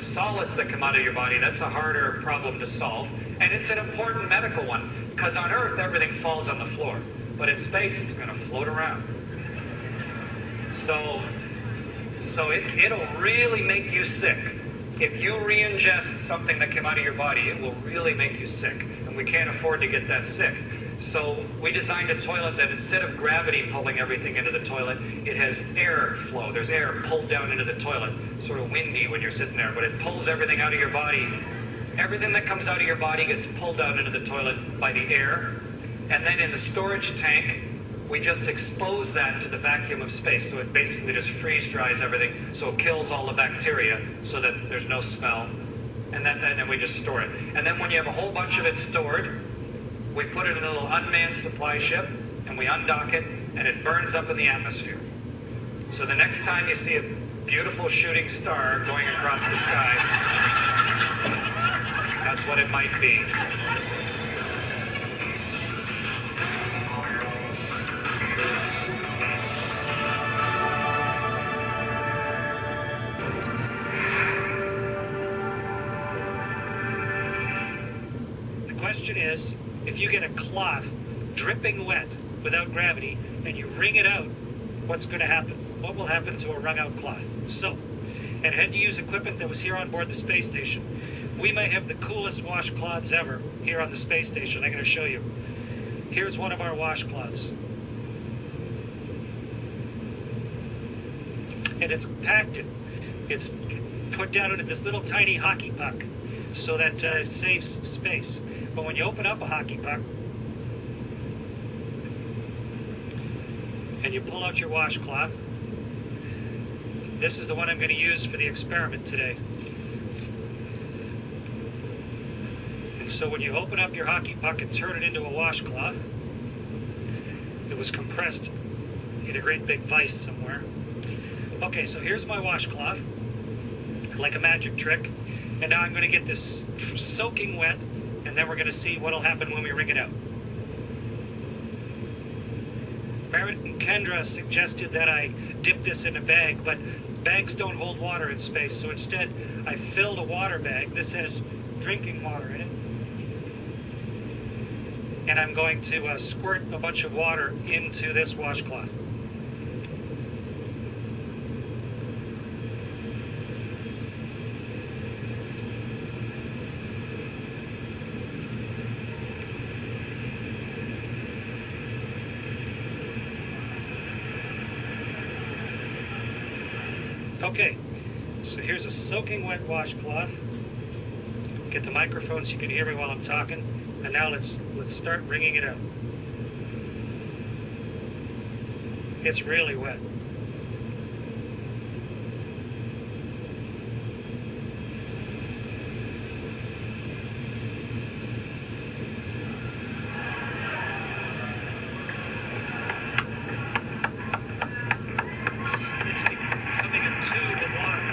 The solids that come out of your body, that's a harder problem to solve. And it's an important medical one, because on Earth, everything falls on the floor. But in space, it's going to float around. So it'll really make you sick. If you re-ingest something that came out of your body, it will really make you sick. And we can't afford to get that sick. So we designed a toilet that instead of gravity pulling everything into the toilet, it has air flow. There's air pulled down into the toilet. Sort of windy when you're sitting there, but it pulls everything out of your body. Everything that comes out of your body gets pulled down into the toilet by the air. And then in the storage tank, we just expose that to the vacuum of space. So it basically just freeze dries everything. So it kills all the bacteria so that there's no smell. And then we just store it. And then when you have a whole bunch of it stored, we put it in a little unmanned supply ship, and we undock it, and it burns up in the atmosphere. So the next time you see a beautiful shooting star going across the sky, that's what it might be. The question is, if you get a cloth dripping wet without gravity and you wring it out, what's going to happen? What will happen to a wrung out cloth? So, and I had to use equipment that was here on board the space station. We may have the coolest washcloths ever here on the space station. I'm going to show you. Here's one of our washcloths. And it's packed. It's put down into this little tiny hockey puck so that it saves space. But when you open up a hockey puck and you pull out your washcloth, this is the one I'm going to use for the experiment today. And so when you open up your hockey puck and turn it into a washcloth, it was compressed in a great big vise somewhere. Okay, so here's my washcloth, like a magic trick. And now I'm going to get this soaking wet, and then we're going to see what will happen when we wring it out. Meredith and Kendra suggested that I dip this in a bag, but bags don't hold water in space, so instead I filled a water bag. This has drinking water in it. And I'm going to squirt a bunch of water into this washcloth. Okay, so here's a soaking wet washcloth. Get the microphone so you can hear me while I'm talking. And now let's start wringing it out. It's really wet. It's becoming a tube of water.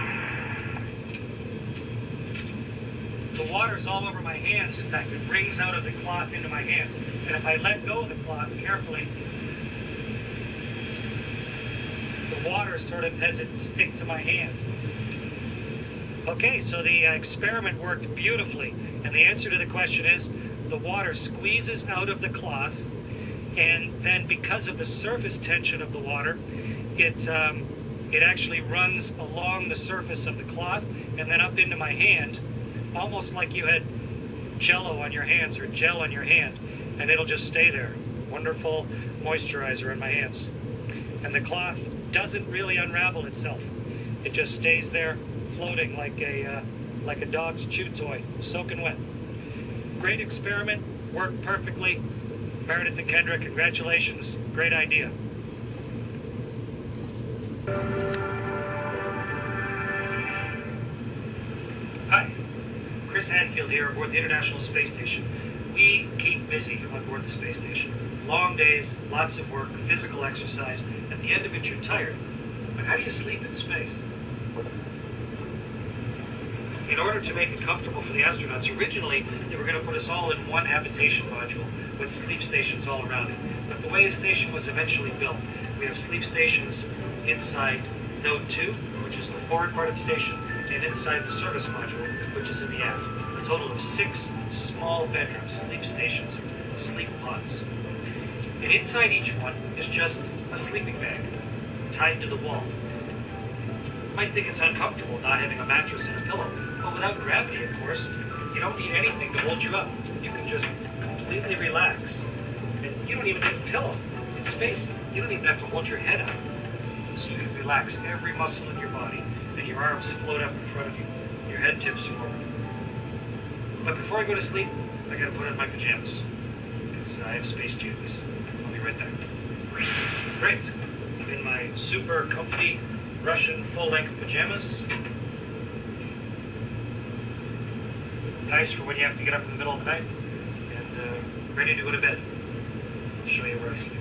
The water's all over my hands. In fact, it rings out of the cloth into my hands. And if I let go of the cloth carefully, the water sort of has it stick to my hand. Okay, so the experiment worked beautifully. And the answer to the question is, the water squeezes out of the cloth, and then because of the surface tension of the water, it actually runs along the surface of the cloth and then up into my hand, almost like you had Jell-O on your hands or gel on your hand, and it'll just stay there. Wonderful moisturizer in my hands. And the cloth doesn't really unravel itself. It just stays there floating like a dog's chew toy, soaking wet. Great experiment, worked perfectly. Meredith and Kendra, congratulations. Great idea. Hi, Chris Hadfield here aboard the International Space Station. We keep busy on board the space station. Long days, lots of work, physical exercise. At the end of it, you're tired. But how do you sleep in space? In order to make it comfortable for the astronauts, originally they were going to put us all in one habitation module with sleep stations all around it. But the way a station was eventually built, we have sleep stations inside Node 2, which is the forward part of the station, and inside the service module, which is in the aft, a total of 6 small bedrooms, sleep stations, or sleep pods. And inside each one is just a sleeping bag tied to the wall. You might think it's uncomfortable not having a mattress and a pillow, but without gravity, of course, you don't need anything to hold you up. You can just completely relax. And you don't even need a pillow. In space, you don't even have to hold your head up. So you can relax every muscle in your body, and your arms float up in front of you. Your head tips forward. But before I go to sleep, I gotta put on my pajamas, because I have space jammies. I'll be right back. Great. I'm in my super comfy Russian full-length pajamas. Nice for when you have to get up in the middle of the night, and ready to go to bed. I'll show you where I sleep.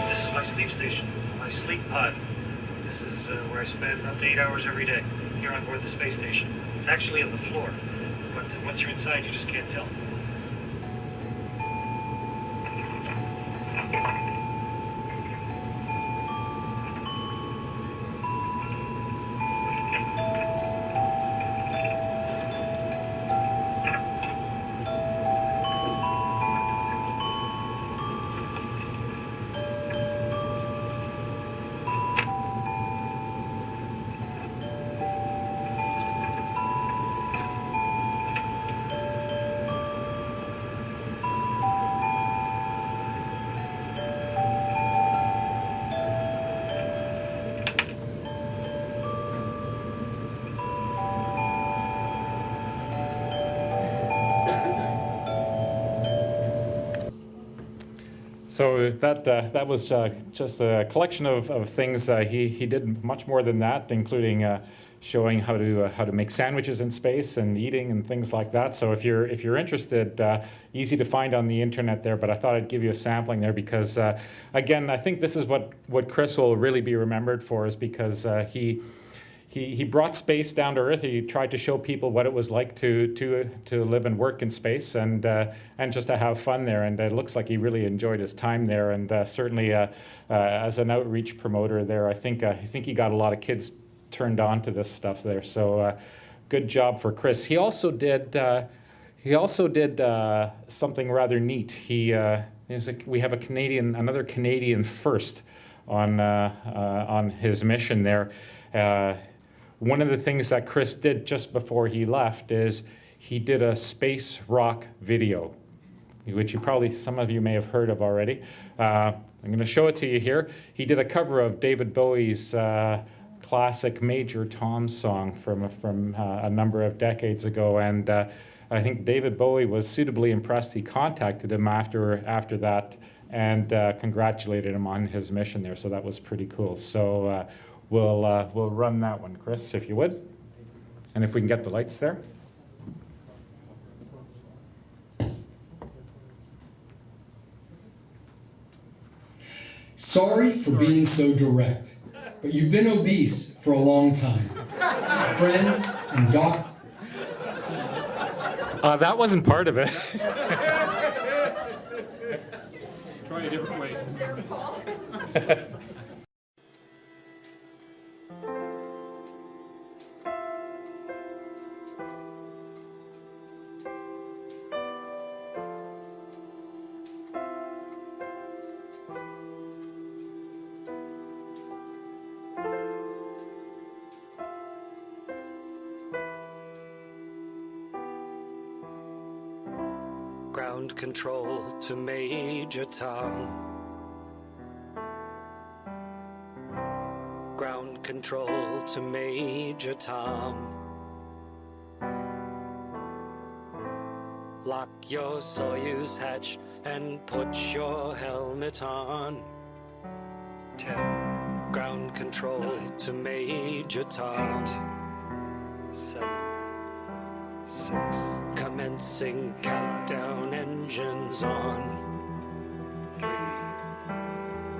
This is my sleep station, my sleep pod. This is where I spend up to 8 hours every day here on board the space station. It's actually on the floor, but once you're inside, you just can't tell. So that was just a collection of things. He did much more than that, including showing how to make sandwiches in space and eating and things like that. So if you're interested, easy to find on the internet there. But I thought I'd give you a sampling there because again, I think this is what Chris will really be remembered for, is because he brought space down to Earth. He tried to show people what it was like to live and work in space, and just to have fun there. And it looks like he really enjoyed his time there. And certainly, as an outreach promoter there, I think he got a lot of kids turned on to this stuff there. So good job for Chris. He also did something rather neat. We have another Canadian first on his mission there. One of the things that Chris did just before he left is he did a space rock video, which some of you may have heard of already. I'm going to show it to you here. He did a cover of David Bowie's classic Major Tom song from a number of decades ago, and I think David Bowie was suitably impressed. He contacted him after that and congratulated him on his mission there. So that was pretty cool. So we'll run that one, Chris, if you would, and if we can get the lights there. Sorry for being so direct, but you've been obese for a long time. Friends and doc. That wasn't part of it. Try a different way. Ground control to Major Tom. Ground control to Major Tom. Lock your Soyuz hatch and put your helmet on. 10. Ground control 9, to Major Tom. 8, 7, 6. Commencing countdown, engines on.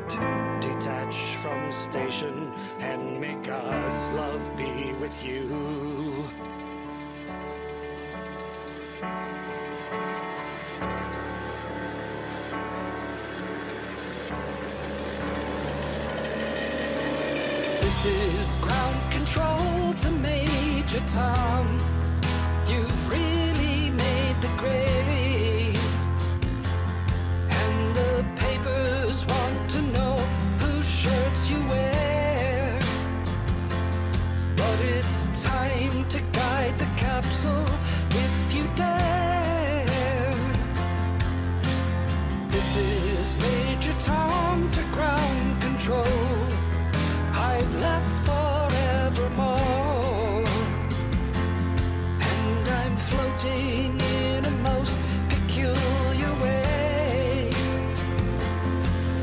3, 2. Detach from station and may God's love be with you. This is ground control to Major Tom. You've really made the grade, and the papers want to know whose shirts you wear. But it's time to guide the capsule if you dare. This is Major Tom to ground control. I've left forevermore, and I'm floating in a most peculiar way,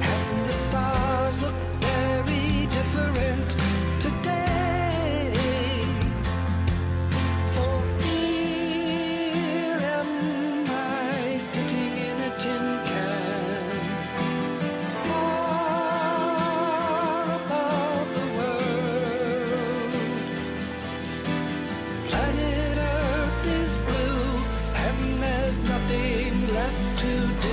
and the stars look very different today. For here am I sitting in a tin can, far above the world. Planet Earth is blue, and there's nothing left to do.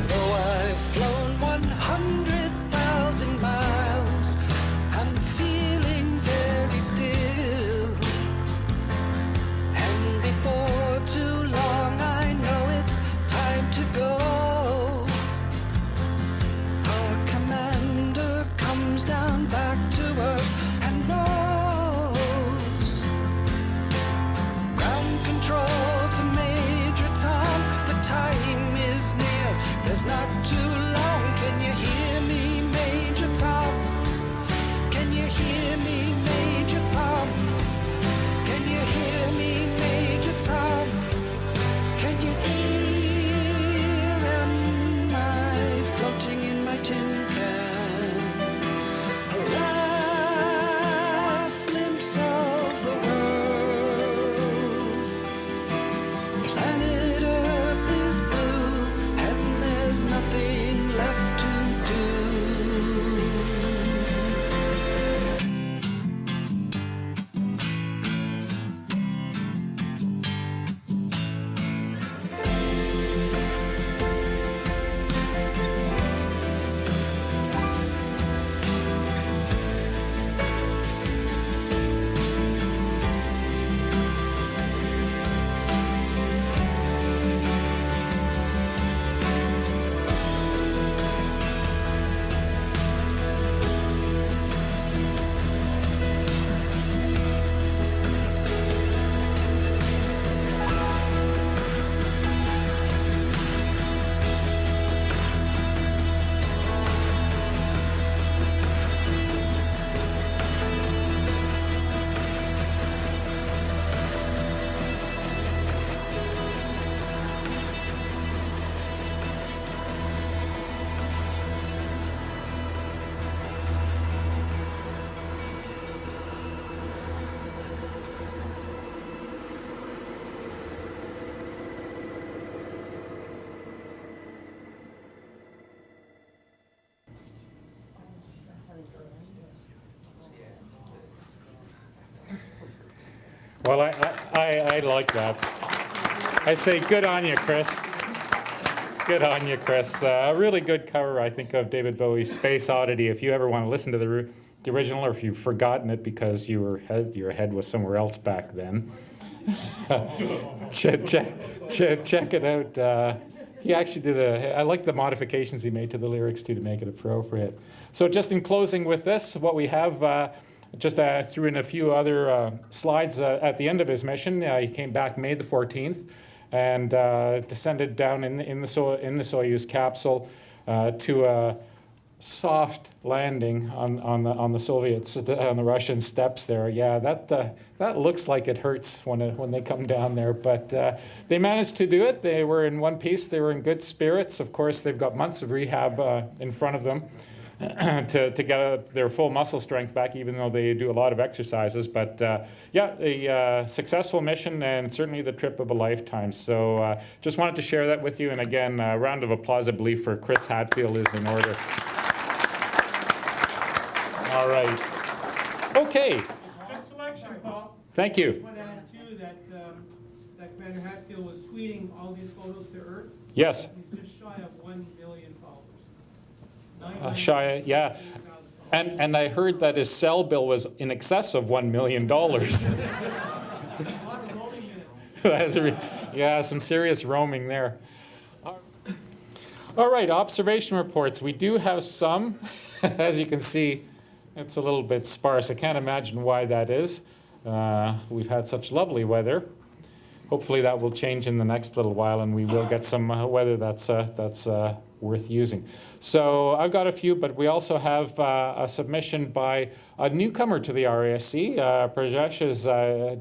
Though I've flown 100,000 miles, I'm feeling very still. And before too long, I know it's time to go. Our commander comes down back to Earth and knows. Ground control to Major Tom, the time is near. There's not too long. Can you hear me, Major Tom? Can you hear me, Major Tom? Can you hear me, Major Tom? Can you hear? Am I floating in my tin can? A last glimpse of the world. Planet Earth is blue, and there's nothing left to do. Well, I like that. I say good on you, Chris. Good on you, Chris. A really good cover, I think, of David Bowie's Space Oddity. If you ever want to listen to the original, or if you've forgotten it because your head was somewhere else back then, check it out. He actually did I like the modifications he made to the lyrics too to make it appropriate. So just in closing with this, what we have, just threw in a few other slides at the end of his mission. He came back May the 14th and descended down in the Soyuz capsule to a soft landing on the Soviets, on the Russian steppes there. Yeah, that looks like it hurts when they come down there, but they managed to do it. They were in one piece. They were in good spirits. Of course, they've got months of rehab in front of them. to get their full muscle strength back, even though they do a lot of exercises. But yeah, a successful mission and certainly the trip of a lifetime. So just wanted to share that with you. And again, a round of applause, I believe, for Chris Hatfield is in order. All right. Okay. Good selection, Paul. Thank you. I want to add too that Commander Hatfield was tweeting all these photos to Earth. Yes. He's just shy of 1 million followers. Shy, yeah. And I heard that his cell bill was in excess of $1 million. Yeah, some serious roaming there. All right, observation reports. We do have some. As you can see, it's a little bit sparse. I can't imagine why that is. We've had such lovely weather. Hopefully that will change in the next little while, and we will get some weather that's worth using. So I've got a few, but we also have a submission by a newcomer to the RASC. Prajesh has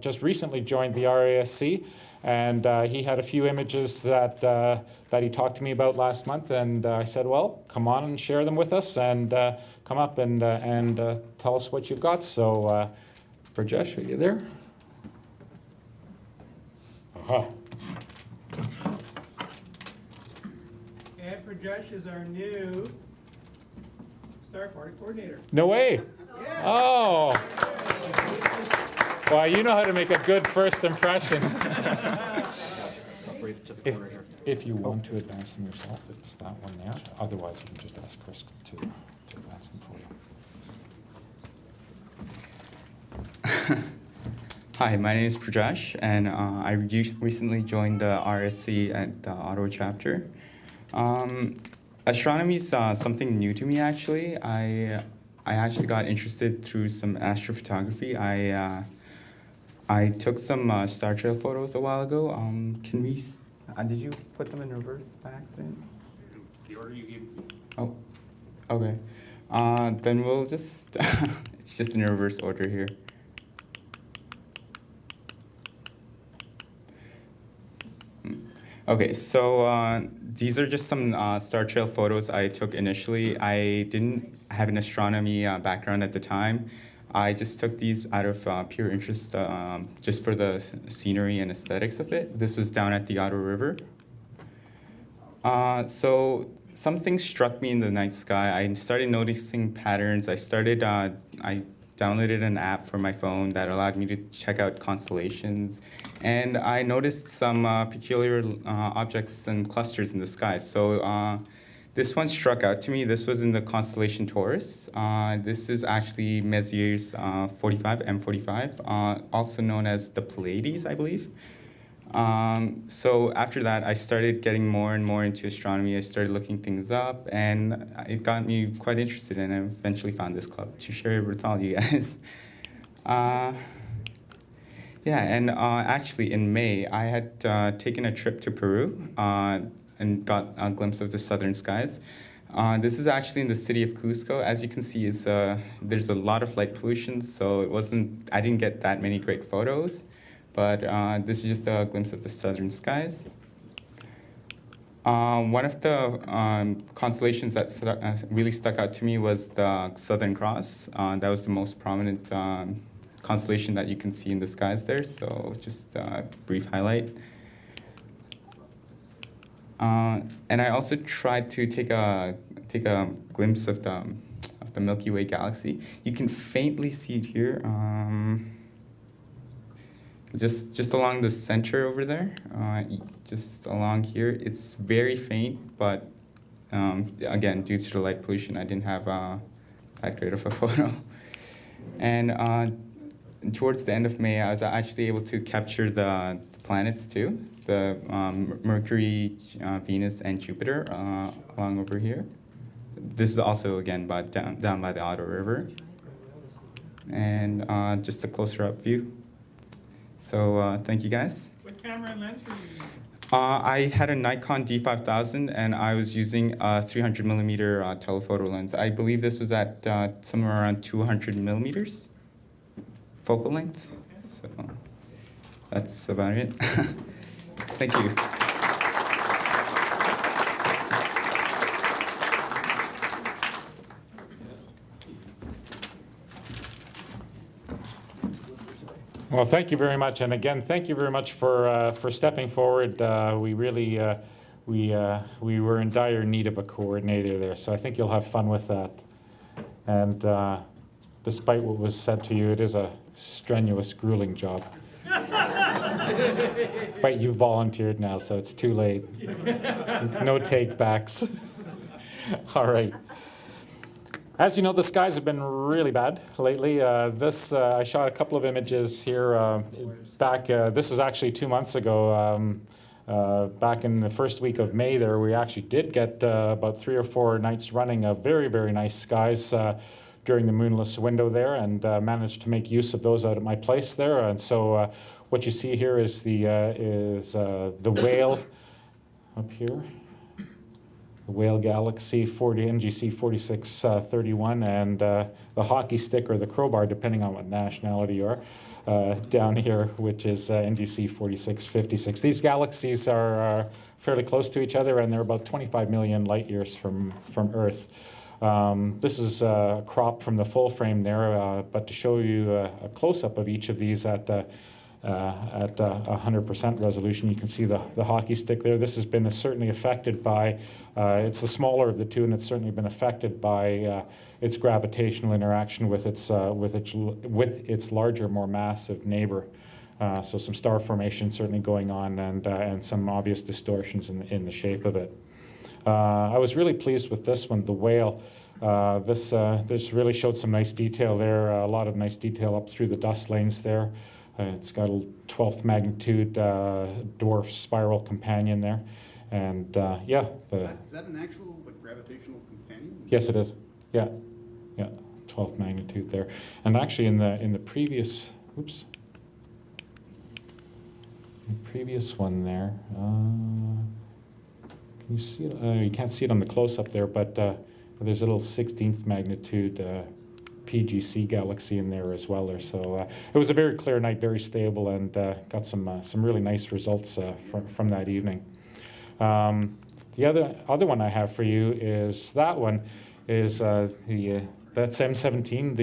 just recently joined the RASC, and he had a few images that he talked to me about last month, and I said, well, come on and share them with us, and come up and tell us what you've got. So Prajesh, are you there? Aha. And Prajesh is our new Star Party coordinator. No way. Yeah. Oh. Well, you know how to make a good first impression. If you want to advance them yourself, it's that one there. Otherwise, you can just ask Chris to advance them for you. Hi, my name is Prajesh, and I recently joined the RSC at the Ottawa chapter. Astronomy is something new to me, actually. I actually got interested through some astrophotography. I took some star trail photos a while ago. Can we? Did you put them in reverse by accident? The order you gave. Oh, okay. Then we'll just. It's just in reverse order here. Okay, so these are just some star trail photos I took initially. I didn't have an astronomy background at the time. I just took these out of pure interest, just for the scenery and aesthetics of it. This was down at the Ottawa River. So some things struck me in the night sky. I started noticing patterns. I downloaded an app for my phone that allowed me to check out constellations, and I noticed some peculiar objects and clusters in the sky. So this one struck out to me. This was in the constellation Taurus. This is actually Messier's M45, also known as the Pleiades, I believe. So after that, I started getting more and more into astronomy. I started looking things up, and it got me quite interested, and I eventually found this club to share it with all you guys. Yeah, and actually in May, I had taken a trip to Peru and got a glimpse of the southern skies. This is actually in the city of Cusco. As you can see, there's a lot of light pollution, so I didn't get that many great photos. But this is just a glimpse of the southern skies. One of the constellations that really stuck out to me was the Southern Cross. That was the most prominent constellation that you can see in the skies there, so just a brief highlight. And I also tried to take a glimpse of the Milky Way galaxy. You can faintly see it here. Just along the center over there, just along here. It's very faint, but again, due to the light pollution, I didn't have that great of a photo. And towards the end of May, I was actually able to capture the planets too, the Mercury, Venus, and Jupiter along over here. This is also, again, down by the Ottawa River. And just a closer up view. So thank you, guys. What camera and lens were you using? I had a Nikon D5000, and I was using a 300 millimeter telephoto lens. I believe this was at somewhere around 200 millimeters focal length. Okay. So that's about it. Thank you. Well, thank you very much, and again, thank you very much for stepping forward. We really we were in dire need of a coordinator there, so I think you'll have fun with that. And despite what was said to you, it is a strenuous, grueling job. But you volunteered now, so it's too late. No take-backs. All right. As you know, the skies have been really bad lately. I shot a couple of images here back. This is actually 2 months ago. Back in the first week of May there, we actually did get about 3 or 4 nights running of very, very nice skies during the moonless window there, and managed to make use of those out at my place there. And so what you see here is the whale up here. The Whale Galaxy NGC 4631, and the hockey stick or the crowbar, depending on what nationality you are, down here, which is NGC 4656. These galaxies are fairly close to each other, and they're about 25 million light years from Earth. This is a crop from the full frame there, but to show you a close-up of each of these at 100% resolution, you can see the hockey stick there. This has been certainly affected by, it's the smaller of the two, and it's certainly been affected by its gravitational interaction with its larger, more massive neighbor. So some star formation certainly going on, and some obvious distortions in the shape of it. I was really pleased with this one, the whale. This really showed some nice detail there, a lot of nice detail up through the dust lanes there. It's got a 12th magnitude dwarf spiral companion there, and yeah. Is that an actual gravitational companion? Yes, it is. Yeah, 12th magnitude there, and actually in the previous, oops, the previous one there. Can you see it? You can't see it on the close-up there, but there's a little 16th magnitude PGC galaxy in there as well. So it was a very clear night, very stable, and got some really nice results from that evening. The other one I have for you is that one, is that's M17,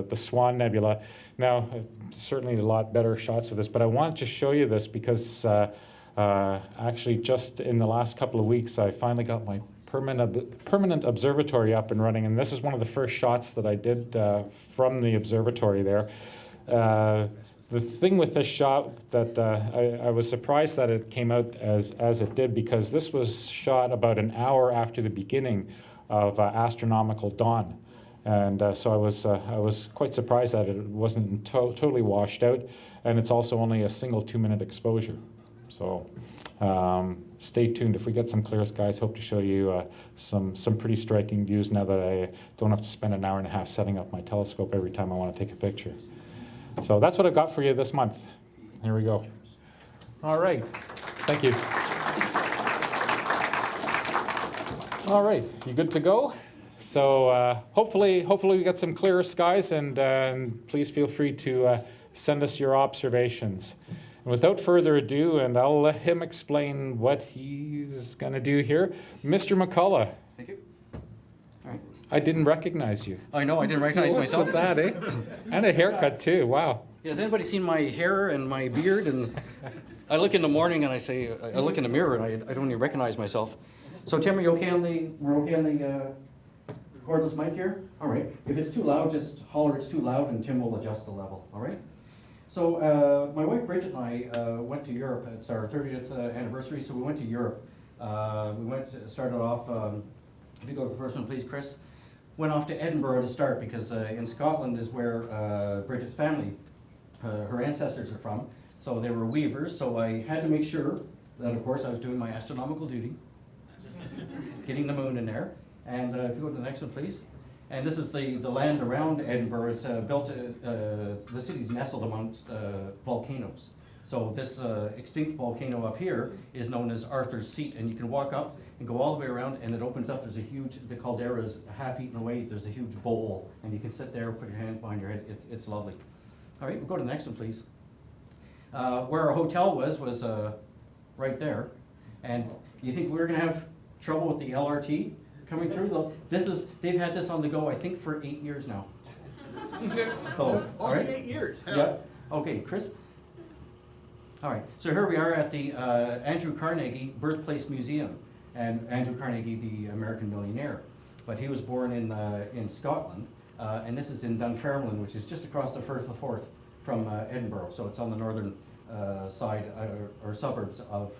the Swan Nebula. Now, certainly a lot better shots of this, but I wanted to show you this because actually just in the last couple of weeks, I finally got my permanent observatory up and running, and this is one of the first shots that I did from the observatory there. The thing with this shot that I was surprised that it came out as it did, because this was shot about an hour after the beginning of astronomical dawn, and so I was quite surprised that it wasn't totally washed out, and it's also only a single 2-minute exposure. So stay tuned. If we get some clear skies, hope to show you some pretty striking views now that I don't have to spend an hour and a half setting up my telescope every time I want to take a picture. So that's what I've got for you this month. Here we go. All right. Thank you. All right. You good to go? So hopefully we get some clearer skies, and please feel free to send us your observations. And without further ado, and I'll let him explain what he's going to do here, Mr. McCullough. Thank you. All right. I didn't recognize you. I know, I didn't recognize myself. What's with that, eh? And a haircut too, wow. Yeah, has anybody seen my hair and my beard? And I look in the morning and I look in the mirror and I don't even recognize myself. So Tim, are you okay we're okay on the cordless mic here? All right. If it's too loud, just holler it's too loud and Tim will adjust the level, all right? So my wife Bridget and I went to Europe. It's our 30th anniversary, so we went to Europe. Started off, if you go to the first one, please, Chris. Went off to Edinburgh to start because in Scotland is where Bridget's family, her ancestors are from. So they were weavers, so I had to make sure that, of course, I was doing my astronomical duty, getting the moon in there. And if you go to the next one, please. And this is the land around Edinburgh. It's built, the city's nestled amongst volcanoes. So this extinct volcano up here is known as Arthur's Seat, and you can walk up and go all the way around, and it opens up. There's a huge, the caldera is half eaten away. There's a huge bowl, and you can sit there, put your hand behind your head. It's lovely. All right, we'll go to the next one, please. Where our hotel was right there. And you think we were going to have trouble with the LRT coming through? They've had this on the go, I think, for 8 years now. So, all right? 8 years? Yeah. Okay, Chris? All right, so here we are at the Andrew Carnegie Birthplace Museum. And Andrew Carnegie, the American millionaire. But he was born in Scotland, and this is in Dunfermline, which is just across the Firth of Forth from Edinburgh. So it's on the northern side or suburbs of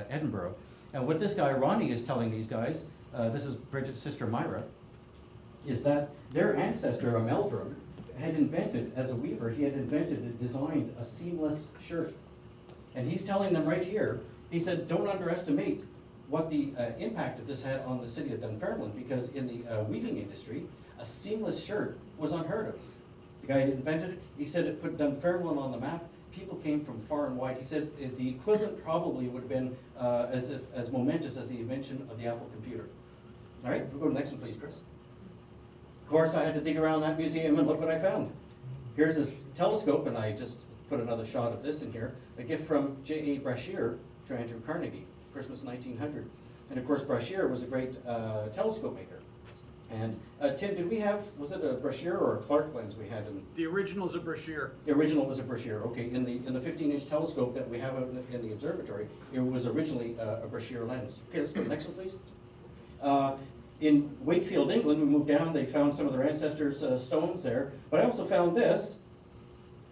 Edinburgh. And what this guy, Ronnie, is telling these guys, this is Bridget's sister Myra, is that their ancestor, Meldrum, had invented, as a weaver, he had invented and designed a seamless shirt. And he's telling them right here, he said, don't underestimate what the impact of this had on the city of Dunfermline, because in the weaving industry, a seamless shirt was unheard of. The guy that invented it, he said it put Dunfermline on the map. People came from far and wide. He said the equivalent probably would have been as momentous as the invention of the Apple computer. All right, we'll go to the next one, please, Chris. Of course, I had to dig around that museum and look what I found. Here's this telescope, and I just put another shot of this in here. A gift from J.A. Brashear to Andrew Carnegie, Christmas 1900. And of course, Brashear was a great telescope maker. And Tim, did we have, was it a Brashear or a Clark lens we had in? The original's a Brashear. The original was a Brashear, okay. In the 15-inch telescope that we have in the observatory, it was originally a Brashear lens. Okay, let's go to the next one, please. In Wakefield, England, we moved down, they found some of their ancestors' stones there. But I also found this,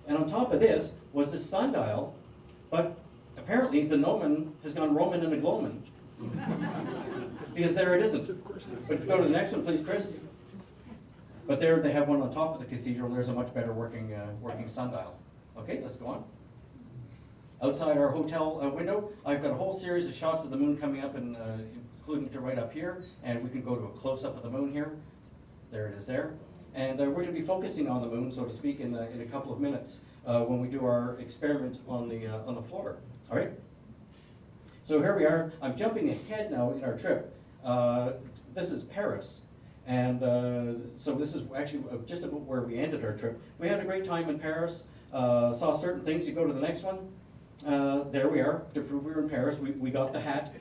and on top of this was this sundial, but apparently the gnomon has gone Roman and a gloman. Because there it isn't. But if you go to the next one, please, Chris. But there they have one on top of the cathedral, and there's a much better working sundial. Okay, let's go on. Outside our hotel window, I've got a whole series of shots of the moon coming up, and including to right up here, and we can go to a close-up of the moon here. There it is there. And we're going to be focusing on the moon, so to speak, in a couple of minutes when we do our experiment on the floor. All right? So here we are. I'm jumping ahead now in our trip. This is Paris. And so this is actually just about where we ended our trip. We had a great time in Paris, saw certain things. You go to the next one. There we are, to prove we were in Paris. We got the hat,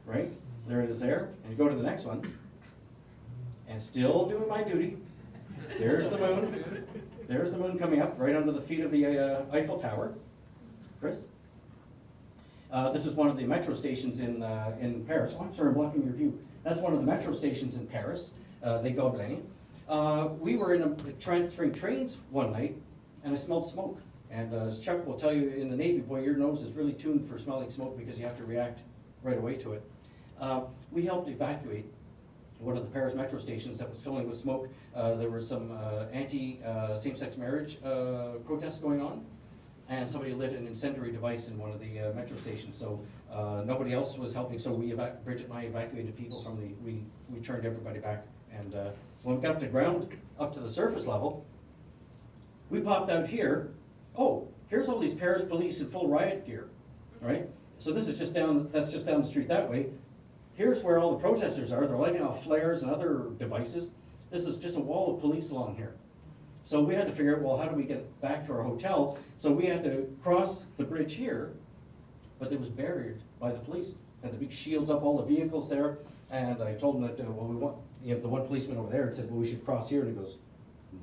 right? There it is there. And you go to the next one. And still doing my duty. There's the moon. There's the moon coming up right under the feet of the Eiffel Tower. Chris? This is one of the metro stations in Paris. Oh, I'm sorry, I'm blocking your view. That's one of the metro stations in Paris, Les Gobelins. We were in transferring trains one night, and I smelled smoke. And as Chuck will tell you, in the Navy, boy, your nose is really tuned for smelling smoke because you have to react right away to it. We helped evacuate one of the Paris metro stations that was filling with smoke. There were some anti-same-sex marriage protests going on, and somebody lit an incendiary device in one of the metro stations. So nobody else was helping, so Bridget and I evacuated people from we turned everybody back. And when we got up to ground, up to the surface level, we popped out here. Oh, here's all these Paris police in full riot gear, all right? So this is that's just down the street that way. Here's where all the protesters are. They're lighting off flares and other devices. This is just a wall of police along here. So we had to figure out, well, how do we get back to our hotel? So we had to cross the bridge here, but it was barriered by the police. Had the big shields up, all the vehicles there. And I told them that, well, we want, the one policeman over there and said, well, we should cross here. And he goes,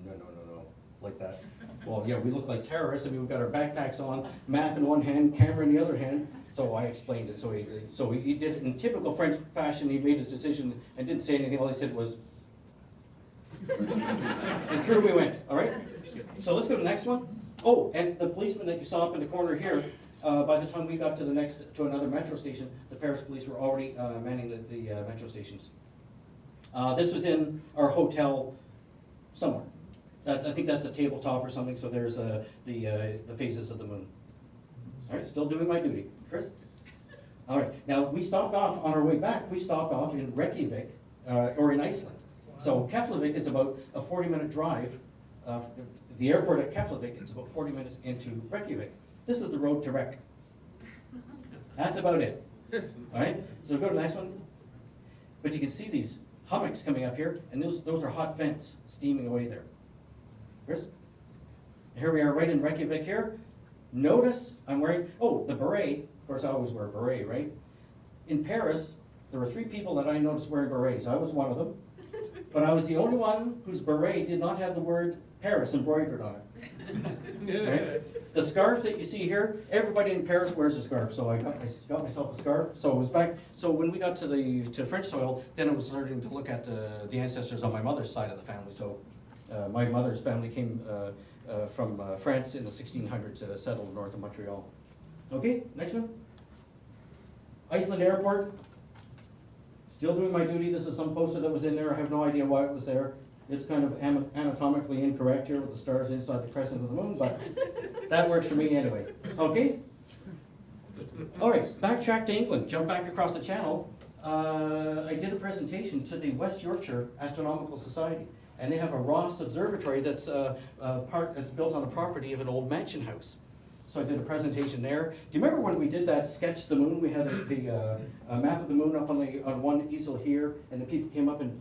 no, like that. Well, yeah, we look like terrorists. I mean, we've got our backpacks on, map in one hand, camera in the other hand. So I explained it. So he did it in typical French fashion. He made his decision and didn't say anything. All he said was, and through we went, all right? So let's go to the next one. Oh, and the policeman that you saw up in the corner here, by the time we got to another metro station, the Paris police were already manning the metro stations. This was in our hotel somewhere. I think that's a tabletop or something, so there's the phases of the moon. All right, still doing my duty. Chris? All right, now we stopped off on our way back. We stopped off in Reykjavik, or in Iceland. So Keflavik is about a 40-minute drive. The airport at Keflavik is about 40 minutes into Reykjavik. This is the road to Rek. That's about it. All right, so go to the next one. But you can see these hummocks coming up here, and those are hot vents steaming away there. Chris? Here we are right in Reykjavik here. Notice I'm wearing, the beret. Of course, I always wear a beret, right? In Paris, there were 3 people that I noticed wearing berets. I was one of them. But I was the only one whose beret did not have the word Paris embroidered on it. Right? The scarf that you see here, everybody in Paris wears a scarf, so I got myself a scarf. So it was back. So when we got to French soil, then I was starting to look at the ancestors on my mother's side of the family. So my mother's family came from France in the 1600s, settled north of Montreal. Okay, next one. Iceland Airport. Still doing my duty. This is some poster that was in there. I have no idea why it was there. It's kind of anatomically incorrect here with the stars inside the crescent of the moon, but that works for me anyway. Okay? All right, backtrack to England. Jump back across the channel. I did a presentation to the West Yorkshire Astronomical Society, and they have a RASC observatory that's built on a property of an old mansion house. So I did a presentation there. Do you remember when we did that sketch the moon? We had the map of the moon up on one easel here, and the people came up and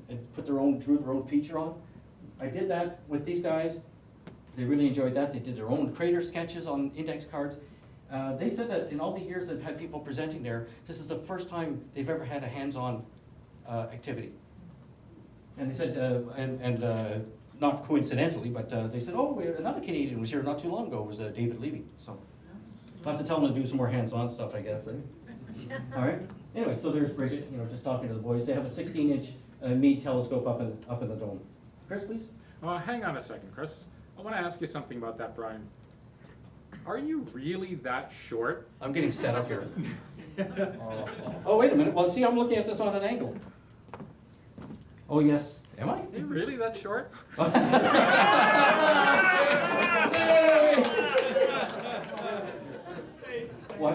drew their own feature on. I did that with these guys. They really enjoyed that. They did their own crater sketches on index cards. They said that in all the years they've had people presenting there, this is the first time they've ever had a hands-on activity. And they said, not coincidentally, but they said, oh, another Canadian was here not too long ago. It was David Levy. So I'll have to tell them to do some more hands-on stuff, I guess. All right. Anyway, so there's Bridget, just talking to the boys. They have a 16-inch Meade telescope up in the dome. Chris, please. Hang on a second, Chris. I want to ask you something about that, Brian. Are you really that short? I'm getting set up here. Oh, wait a minute. Well, see, I'm looking at this on an angle. Oh, yes. Am I? Are you really that short? What,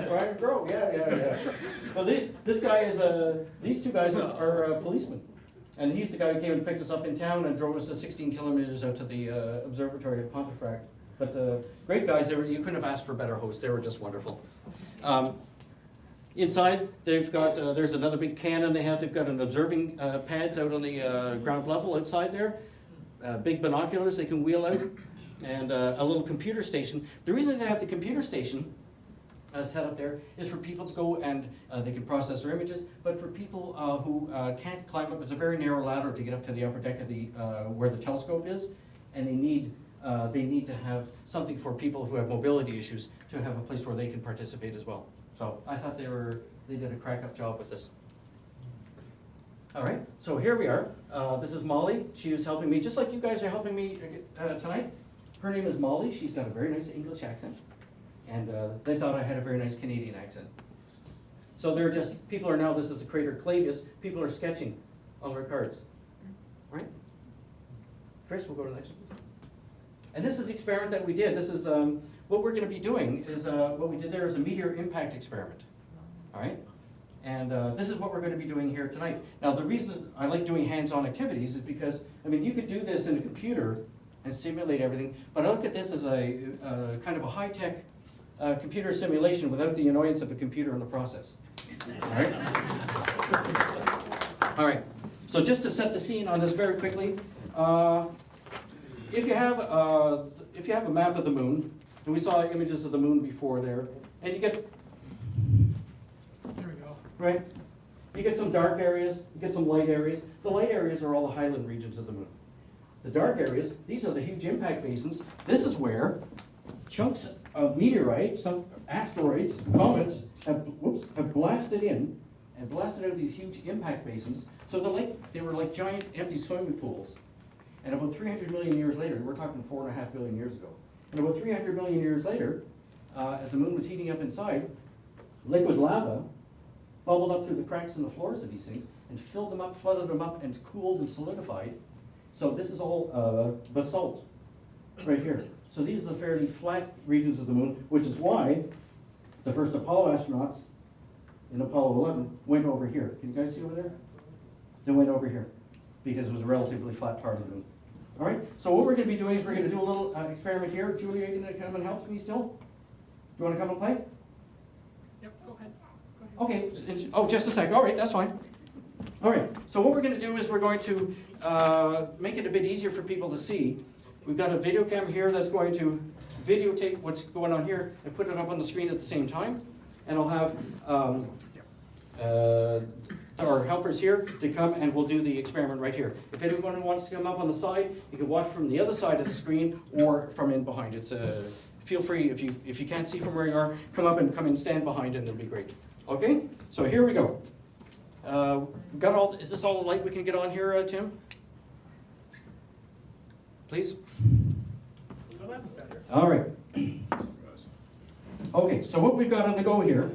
Brian? Grow? Yeah. Well, this guy is these two guys are policemen. And he's the guy who came and picked us up in town and drove us 16 kilometers out to the observatory at Pontefract. But great guys. You couldn't have asked for better hosts. They were just wonderful. Inside, they've got, there's another big cannon they've got an observing pads out on the ground level outside there. Big binoculars they can wheel out, and a little computer station. The reason they have the computer station set up there is for people to go and they can process their images, but for people who can't climb up, it's a very narrow ladder to get up to the upper deck of the where the telescope is, and they need to have something for people who have mobility issues to have a place where they can participate as well. So I thought they did a crack-up job with this. All right, so here we are. This is Molly. She was helping me, just like you guys are helping me tonight. Her name is Molly. She's got a very nice English accent. And they thought I had a very nice Canadian accent. So this is the crater Clavius. People are sketching on their cards. All right? Chris, we'll go to the next one. And this is the experiment that we did. This is, what we're going to be doing is, what we did there is a meteor impact experiment. All right? And this is what we're going to be doing here tonight. Now, the reason I like doing hands-on activities is because, you could do this in a computer and simulate everything, but I look at this as a kind of a high-tech computer simulation without the annoyance of a computer in the process. All right? All right. So just to set the scene on this very quickly, if you have a map of the moon, and we saw images of the moon before there, and you get, There we go. right? You get some dark areas, you get some light areas. The light areas are all the highland regions of the moon. The dark areas, these are the huge impact basins. This is where chunks of meteorites, some asteroids, comets have blasted in and blasted out these huge impact basins. So they were like giant empty swimming pools. And about 300 million years later, we're talking 4.5 billion years ago. And about 300 million years later, as the moon was heating up inside, liquid lava bubbled up through the cracks in the floors of these things and filled them up, flooded them up, and cooled and solidified. So this is all basalt right here. So these are the fairly flat regions of the moon, which is why the first Apollo astronauts in Apollo 11 went over here. Can you guys see over there? They went over here because it was a relatively flat part of the moon. All right, so what we're going to be doing is we're going to do a little experiment here. Julia, are you going to come and help me still? Do you want to come and play? Yep, go ahead. Okay, oh, just a sec. All right, that's fine. All right, so what we're going to do is we're going to make it a bit easier for people to see. We've got a video cam here that's going to videotape what's going on here and put it up on the screen at the same time. And I'll have our helpers here to come and we'll do the experiment right here. If anyone wants to come up on the side, you can watch from the other side of the screen or from in behind. It's feel free, if you can't see from where you are, come and stand behind and it'll be great. Okay, so here we go. Is this all the light we can get on here, Tim? Please? Well, that's better. All right. Okay, so what we've got on the go here,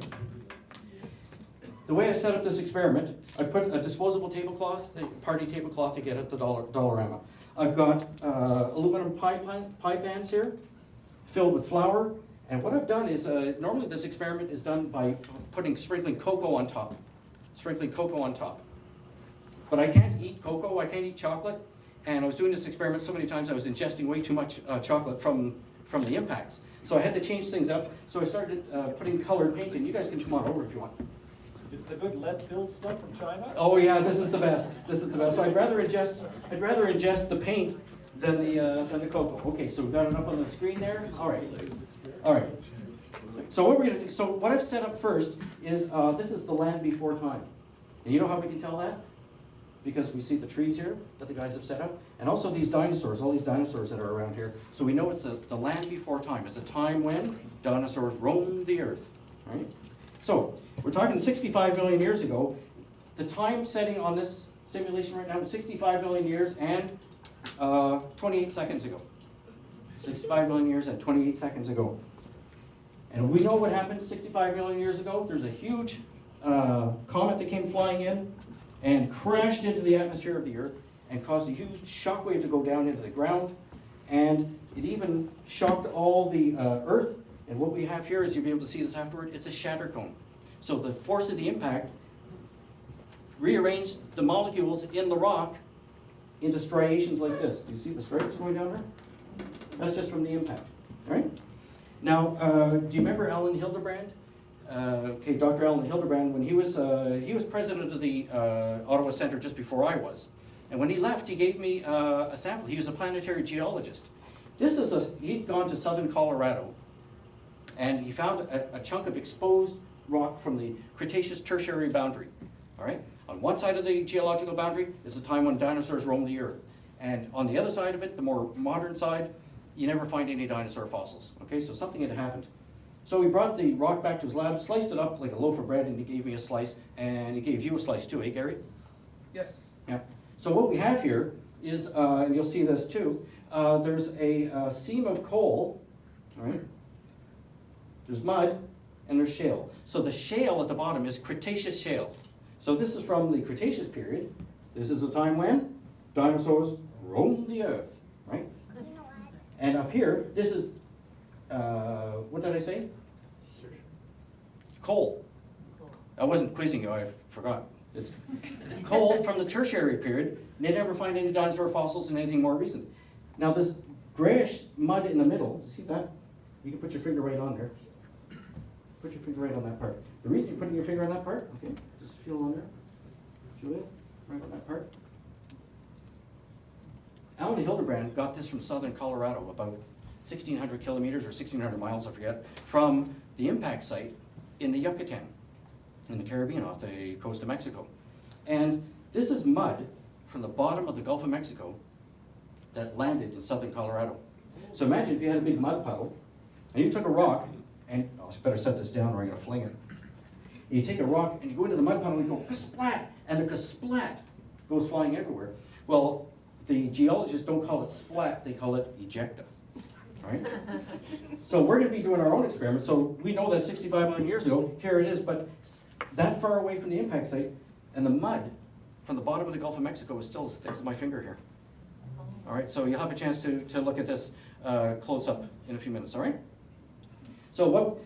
the way I set up this experiment, I put a disposable tablecloth, a party tablecloth you get at the Dollarama. I've got aluminum pie pans here, filled with flour, and what I've done is, normally this experiment is done by sprinkling cocoa on top. But I can't eat cocoa, I can't eat chocolate, and I was doing this experiment so many times I was ingesting way too much chocolate from the impacts. So I had to change things up, so I started putting colored paint in. You guys can come on over if you want. Is the good lead-filled stuff from China? Oh yeah, this is the best. So I'd rather ingest the paint than the cocoa. Okay, so we've got it up on the screen there. All right. So what we're gonna do? So what I've set up first is this is the land before time. And you know how we can tell that? Because we see the trees here that the guys have set up, and also these dinosaurs, all these dinosaurs that are around here. So we know it's the land before time. It's a time when dinosaurs roamed the earth, right? So we're talking 65 million years ago. The time setting on this simulation right now is 65 million years and 28 seconds ago. 65 million years and 28 seconds ago. And we know what happened 65 million years ago. There's a huge comet that came flying in and crashed into the atmosphere of the Earth and caused a huge shockwave to go down into the ground. And it even shocked all the Earth. And what we have here is, you'll be able to see this afterward, it's a shatter cone. So the force of the impact rearranged the molecules in the rock into striations like this. Do you see the stripes going down there? That's just from the impact, all right? Now, do you remember Alan Hildebrand? Dr. Alan Hildebrand, when he was president of the Ottawa Centre just before I was. And when he left, he gave me a sample. He was a planetary geologist. He'd gone to southern Colorado, and he found a chunk of exposed rock from the Cretaceous Tertiary boundary, all right? On one side of the geological boundary is the time when dinosaurs roamed the earth. And on the other side of it, the more modern side, you never find any dinosaur fossils, okay? So something had happened. So he brought the rock back to his lab, sliced it up like a loaf of bread, and he gave me a slice, and he gave you a slice too, eh, Gary? Yes. Yeah. So what we have here is, and you'll see this too, there's a seam of coal, all right? There's mud, and there's shale. So the shale at the bottom is Cretaceous shale. So this is from the Cretaceous period. This is a time when dinosaurs roamed the earth, right? And up here, this is, what did I say? Coal. I wasn't quizzing you, I forgot. It's coal from the Tertiary period. They never find any dinosaur fossils in anything more recent. Now this grayish mud in the middle, see that? You can put your finger right on there. Put your finger right on that part. The reason you're putting your finger on that part, okay, just feel on there. Julia, right on that part. Alan Hildebrand got this from southern Colorado, about 1,600 kilometers or 1,600 miles, I forget, from the impact site in the Yucatan, in the Caribbean, off the coast of Mexico. And this is mud from the bottom of the Gulf of Mexico that landed in southern Colorado. So imagine if you had a big mud puddle, and you took a rock, and I better set this down or I'm gonna fling it. You take a rock and you go into the mud puddle and you go kasplat, and the kasplat goes flying everywhere. Well, the geologists don't call it splat, they call it ejecta, right? So we're gonna be doing our own experiment. So we know that 65 million years ago, here it is, but that far away from the impact site, and the mud from the bottom of the Gulf of Mexico is still as thick as my finger here. All right, so you'll have a chance to look at this close up in a few minutes, all right? So what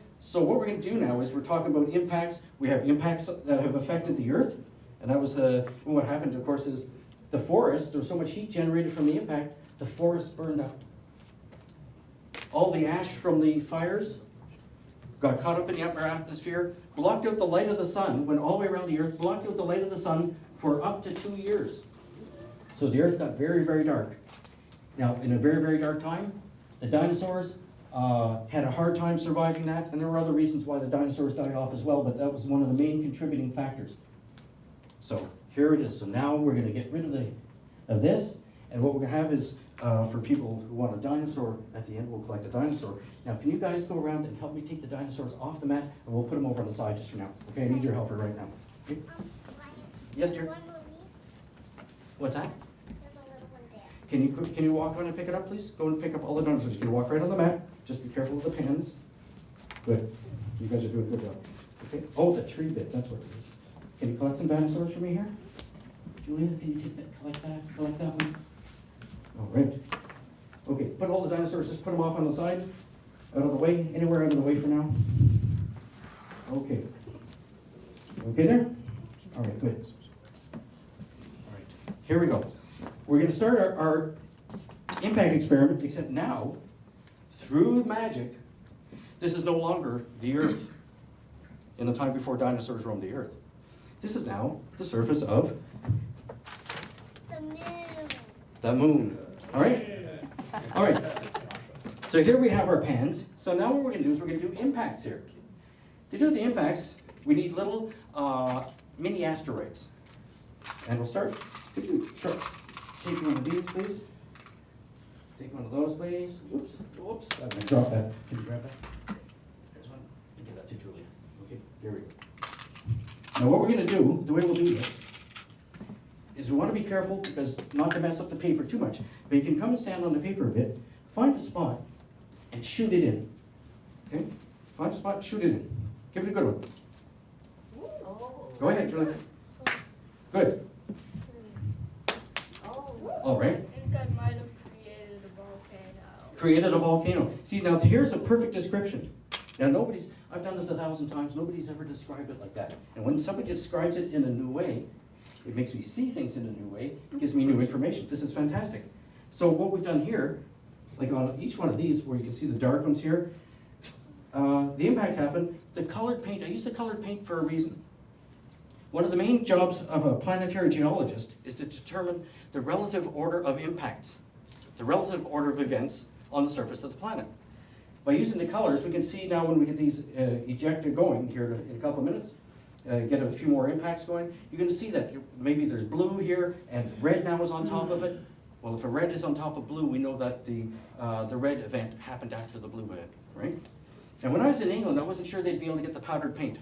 we're going to do now is we're talking about impacts. We have impacts that have affected the Earth, and that was what happened, of course, is the forest, there was so much heat generated from the impact, the forest burned up. All the ash from the fires got caught up in the upper atmosphere, blocked out the light of the sun, went all the way around the Earth, blocked out the light of the sun for up to 2 years. So the Earth got very, very dark. Now, in a very, very dark time, the dinosaurs had a hard time surviving that, and there were other reasons why the dinosaurs died off as well, but that was one of the main contributing factors. So here it is. So now we're gonna get rid of this, and what we're gonna have is, for people who want a dinosaur, at the end we'll collect a dinosaur. Now, can you guys go around and help me take the dinosaurs off the mat, and we'll put them over on the side just for now. Okay, I need your help right now. Okay? Yes, dear? What's that? Can you walk on and pick it up, please? Go and pick up all the dinosaurs. Can you walk right on the mat? Just be careful with the pans. Good. You guys are doing a good job. Okay. Oh, the tree bit. That's what it is. Can you collect some dinosaurs for me here? Julia, can you take that? Collect that one. All right. Okay. Put all the dinosaurs. Just put them off on the side, out of the way. Anywhere out of the way for now. Okay. Okay there. All right. Good. All right. Here we go. We're going to start our impact experiment, except now, through magic, this is no longer the Earth in the time before dinosaurs roamed the Earth. This is now the surface of The moon. the moon. All right? All right. So here we have our pans. So now what we're going to do is we're going to do impacts here. To do the impacts, we need little mini asteroids. And we'll start. Sure. Take one of these, please. Take one of those, please. Oops. Oops. I'm going to drop that. Can you grab that? There's one. Give that to Julia. Okay, here we go. Now what we're going to do, the way we'll do this, is we want to be careful because not to mess up the paper too much. But you can come and stand on the paper a bit, find a spot, and shoot it in. Okay? Find a spot, shoot it in. Give it a good one. Go ahead, Julia. Good. All right. I think I might have created a volcano. Created a volcano. See, now here's a perfect description. Now I've done this 1,000 times, nobody's ever described it like that. And when somebody describes it in a new way, it makes me see things in a new way, gives me new information. This is fantastic. So what we've done here, like on each one of these, where you can see the dark ones here, the impact happened. The colored paint, I use the colored paint for a reason. One of the main jobs of a planetary geologist is to determine the relative order of impacts, the relative order of events on the surface of the planet. By using the colors, we can see now when we get these ejecta going here in a couple of minutes, get a few more impacts going, you're going to see that maybe there's blue here and red now is on top of it. Well, if a red is on top of blue, we know that the red event happened after the blue event, right? And when I was in England, I wasn't sure they'd be able to get the powdered paint.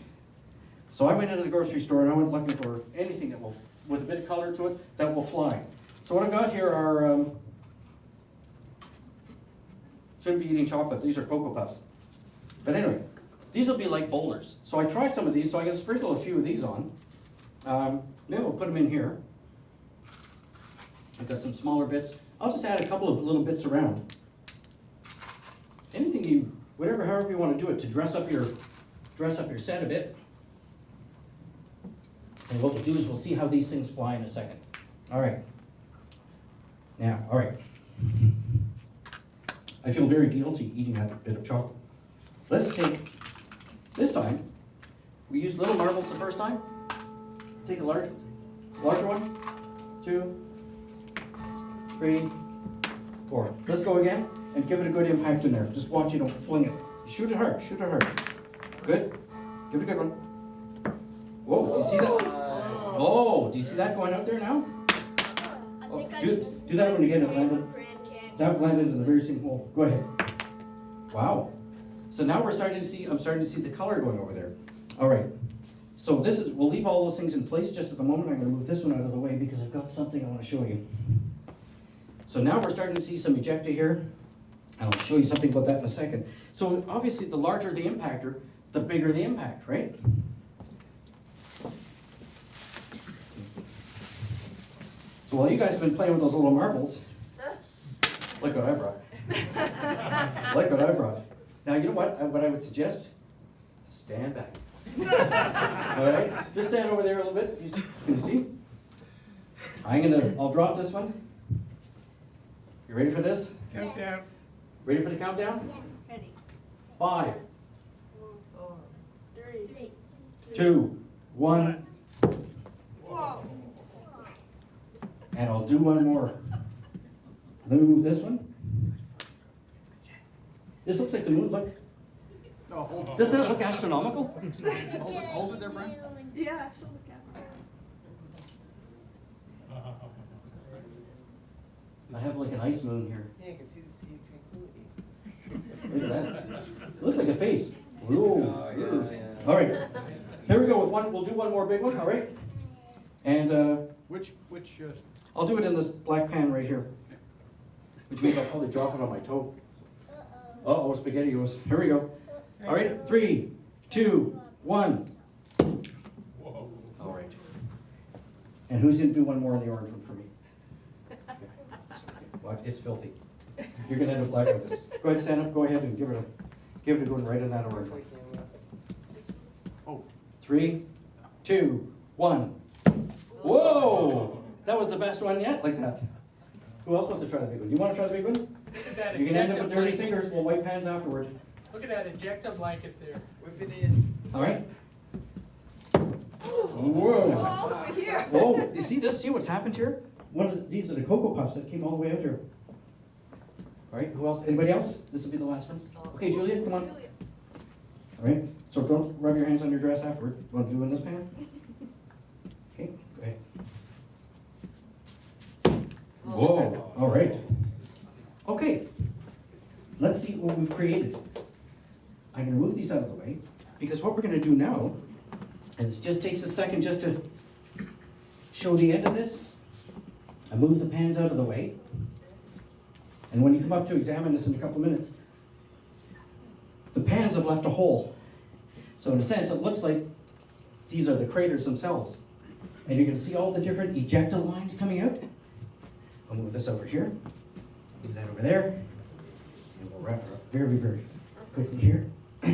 So I went into the grocery store and I went looking for anything that will, with a bit of color to it, that will fly. So what I've got here are, shouldn't be eating chocolate, these are Cocoa Puffs. But anyway, these will be like boulders. So I tried some of these, so I'm gonna sprinkle a few of these on. Maybe we'll put them in here. I've got some smaller bits. I'll just add a couple of little bits around. Anything however you want to do it to dress up your set a bit. And what we'll do is we'll see how these things fly in a second. All right. Now, all right. I feel very guilty eating that bit of chocolate. Let's take, this time, we used little marbles the first time. Take a larger one, 2, 3, 4. Let's go again and give it a good impact in there. Just watch you don't fling it. Shoot it hard, shoot it hard. Good. Give it a good one. Whoa, do you see that? Oh, do you see that going out there now? Oh, do that one again. It landed. That landed in the very same hole. Go ahead. Wow. So now I'm starting to see the color going over there. All right. So we'll leave all those things in place just at the moment. I'm going to move this one out of the way because I've got something I want to show you. So now we're starting to see some ejecta here. And I'll show you something about that in a second. So obviously the larger the impactor, the bigger the impact, right? So while you guys have been playing with those little marbles, look what I brought. Look what I brought. Now, you know what I would suggest? Stand back. All right? Just stand over there a little bit. Can you see? I'll drop this one. You ready for this? Countdown. Ready for the countdown? Yes, ready. 5, 4, 3, 2, 1. Whoa. And I'll do one more. Let me move this one. This looks like the moon. Look. No, hold on. Doesn't it look astronomical? Hold it there, Brent. Yeah, she'll look at it. I have like an ice moon here. Yeah, you can see the Sea of Tranquility. Look at that. It looks like a face. Ooh. yeah. All right. Here we go with one. We'll do one more big one. All right. And Which, I'll do it in this black pan right here, which means I'll probably drop it on my toe. Uh-oh, SpaghettiOs. Here we go. All right. 3, 2, 1. Whoa. All right. And who's going to do one more in the orange one for me? Okay. What? It's filthy. You're going to end up black with this. Go ahead, stand up. Go ahead and give it a good right in that orange one. Oh. 3, 2, 1. Whoa! That was the best one yet, like that. Who else wants to try the big one? You want to try the big one? Look at that You can end up ejecta with dirty blanket. fingers. We'll wipe hands afterward. Look at that ejecta blanket there. Whip it in. All right? Whoa! Whoa! You see this? See what's happened here? These are the Cocoa Puffs that came all the way out here. All right, who else? Anybody else? This will be the last one. Okay, Julia, come on. All right, so don't rub your hands on your dress afterward. You want to do it in this pan? Okay, go ahead. Whoa! All right. Okay, let's see what we've created. I'm going to move these out of the way because what we're going to do now, and it just takes a second just to show the end of this. I move the pans out of the way. And when you come up to examine this in a couple minutes, the pans have left a hole. So in a sense, it looks like these are the craters themselves. And you're going to see all the different ejecta lines coming out. I'll move this over here. Move that over there. And we'll wrap it up very, very quickly here. All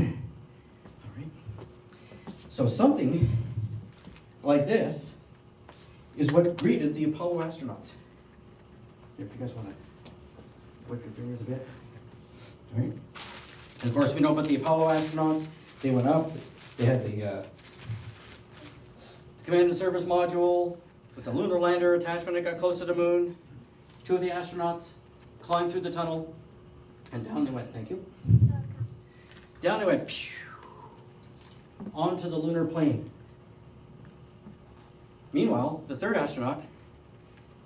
right. So something like this is what greeted the Apollo astronauts. If you guys want to whip your fingers a bit. All right. And of course, we know about the Apollo astronauts. They went up. They had the command and service module with the lunar lander attached when it got close to the moon. 2 of the astronauts climbed through the tunnel, and down they went. Thank you. Down they went. Phew, onto the lunar plane. Meanwhile, the 3rd astronaut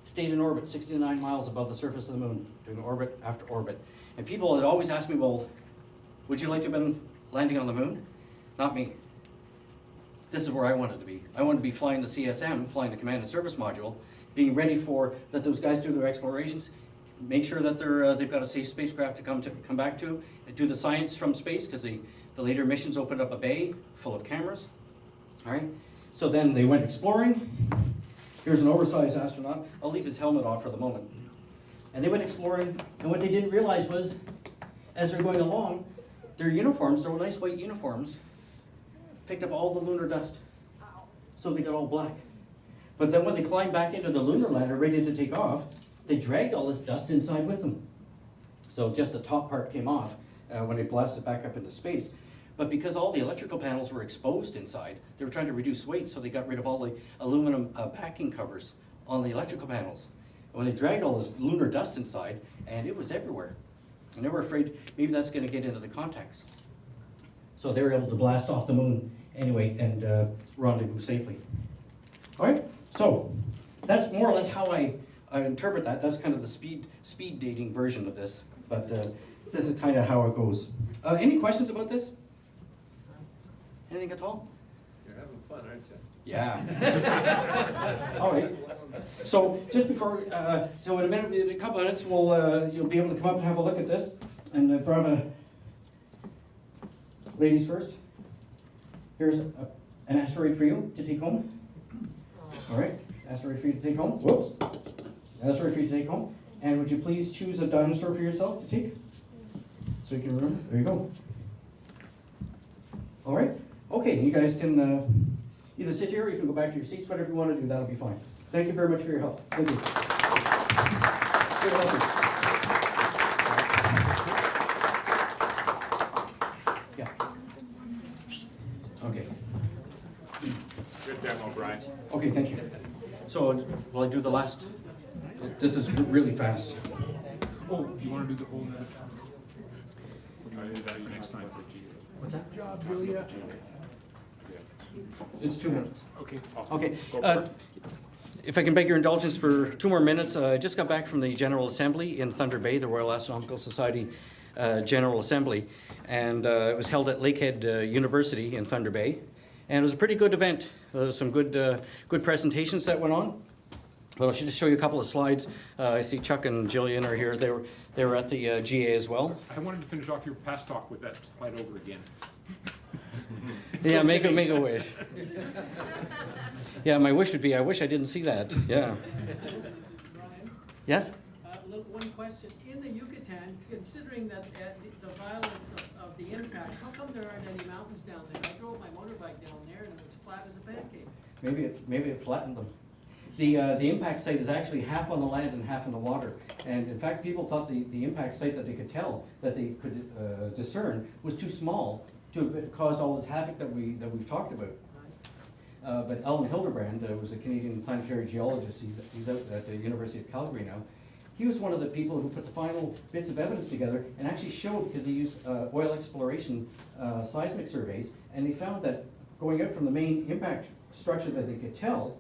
stayed in orbit 69 miles above the surface of the moon, doing orbit after orbit. And people had always asked me, well, would you like to have been landing on the moon? Not me. This is where I wanted to be. I wanted to be flying the CSM, flying the command and service module, being ready for, let those guys do their explorations, make sure that they've got a safe spacecraft to come back to, and do the science from space, because the later missions opened up a bay full of cameras. All right. So then they went exploring. Here's an oversized astronaut. I'll leave his helmet off for the moment. And they went exploring, and what they didn't realize was, as they're going along, their uniforms, their nice white uniforms, picked up all the lunar dust. So they got all black. But then when they climbed back into the lunar lander, ready to take off, they dragged all this dust inside with them. So just the top part came off when they blasted back up into space. But because all the electrical panels were exposed inside, they were trying to reduce weight, so they got rid of all the aluminum backing covers on the electrical panels. And when they dragged all this lunar dust inside, and it was everywhere. And they were afraid maybe that's going to get into the contacts. So they were able to blast off the moon anyway and rendezvous safely. All right, so that's more or less how I interpret that. That's kind of the speed dating version of this, but this is kind of how it goes. Any questions about this? Anything at all? You're having fun, aren't you? Yeah. All right. So just before, so in a couple minutes, you'll be able to come up and have a look at this. And I brought ladies first. Here's an asteroid for you to take home. All right, asteroid for you to take home. Whoops. Asteroid for you to take home. And would you please choose a dinosaur for yourself to take? So you can remember. There you go. All right. Okay, you guys can either sit here or you can go back to your seats, whatever you want to do, that'll be fine. Thank you very much for your help. Thank you. You're welcome. Yeah. Okay. Good demo, Brian. Okay, thank you. So, will I do the last? This is really fast. Oh, you want to do the whole nother time? Is that for next time? What's that? Good job, Julia. It's 2 minutes. Okay. Okay. Go for it. if I can beg your indulgence for 2 more minutes, I just got back from the General Assembly in Thunder Bay, the Royal Astronomical Society General Assembly, and it was held at Lakehead University in Thunder Bay, and it was a pretty good event. Some good presentations that went on. Well, I should just show you a couple of slides. I see Chuck and Jillian are here. They were at the GA as well. I wanted to finish off your past talk with that slide over again. Yeah, make a wish. Yeah, my wish would be, I wish I didn't see that, yeah. Yes? One question. In the Yucatan, considering that the violence of the impact, how come there aren't any mountains down there? I drove my motorbike down there and it was flat as a pancake. Maybe it flattened them. The impact site is actually half on the land and half in the water. And in fact, people thought the impact site that they could tell, that they could discern, was too small to cause all this havoc that we've talked about. But Alan Hildebrand was a Canadian planetary geologist. He's out at the University of Calgary now. He was one of the people who put the final bits of evidence together and actually showed, because he used oil exploration seismic surveys, and he found that going out from the main impact structure that they could tell,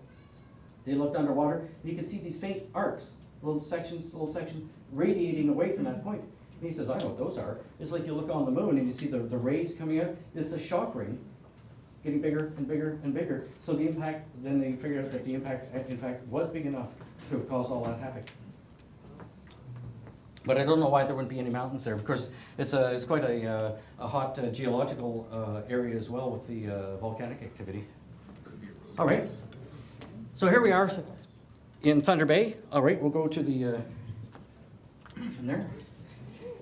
they looked underwater, and you could see these faint arcs, little section radiating away from that point. And he says, I know what those are. It's like you look on the moon and you see the rays coming out. It's a shock ray getting bigger and bigger and bigger. So the impact, then they figured out that the impact, in fact, was big enough to have caused all that havoc. But I don't know why there wouldn't be any mountains there. Of course, it's quite a hot geological area as well with the volcanic activity. All right. So here we are in Thunder Bay. All right, we'll go to the in there.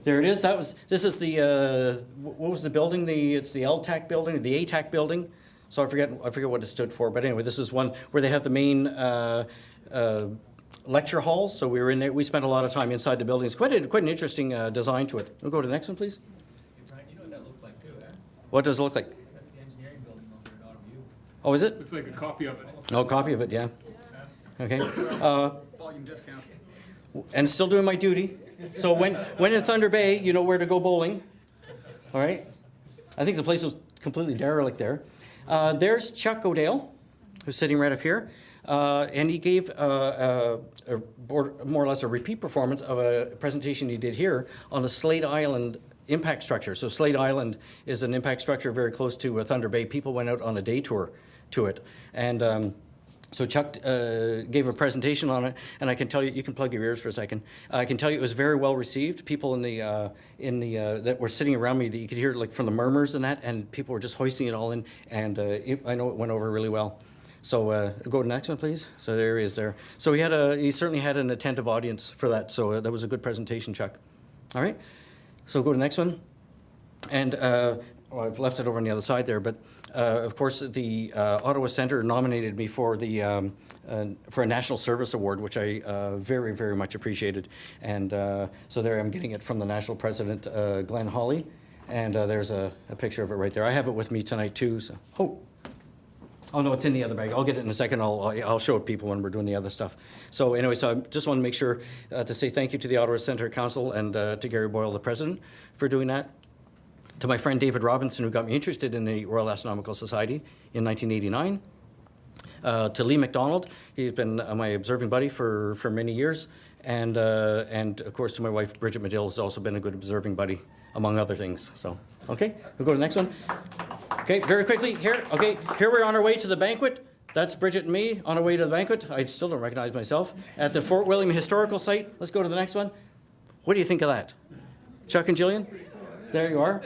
There it is. This is the what was the building? It's the LTAC building, the ATAC building. So I forget what it stood for. But anyway, this is one where they have the main lecture halls. So we were in there. We spent a lot of time inside the building. It's quite an interesting design to it. We'll go to the next one, please. Brian, you know what that looks like too, eh? What does it look like? That's the engineering building over at Ottawa U. Oh, is it? Looks like a copy of it. Oh, copy of it, yeah. Okay. Volume discount. And still doing my duty. So when in Thunder Bay, you know where to go bowling. All right. I think the place was completely derelict there. There's Chuck O'Dale, who's sitting right up here. And he gave more or less a repeat performance of a presentation he did here on the Slade Island impact structure. So Slade Island is an impact structure very close to Thunder Bay. People went out on a day tour to it. And so Chuck gave a presentation on it, and I can tell you, you can plug your ears for a second. I can tell you it was very well received. People in the that were sitting around me, that you could hear like from the murmurs and that, and people were just hoisting it all in, and I know it went over really well. So go to the next one, please. So there he is there. So he certainly had an attentive audience for that. So that was a good presentation, Chuck. All right. So go to the next one. And I've left it over on the other side there, but of course the Ottawa Centre nominated me for a National Service Award, which I very, very much appreciated. And so there I'm getting it from the National President, Glenn Hawley. And there's a picture of it right there. I have it with me tonight too. So oh no, it's in the other bag. I'll get it in a second. I'll show it people when we're doing the other stuff. So anyway, so I just want to make sure to say thank you to the Ottawa Centre Council and to Gary Boyle, the president, for doing that. To my friend David Robinson, who got me interested in the Royal Astronomical Society in 1989. To Lee McDonald, he's been my observing buddy for many years. And of course to my wife, Bridget Medill, has also been a good observing buddy, among other things. So, okay, we'll go to the next one. Okay, very quickly, here we're on our way to the banquet. That's Bridget and me on our way to the banquet. I still don't recognize myself. At the Fort William Historical Site. Let's go to the next one. What do you think of that? Chuck and Jillian? There you are.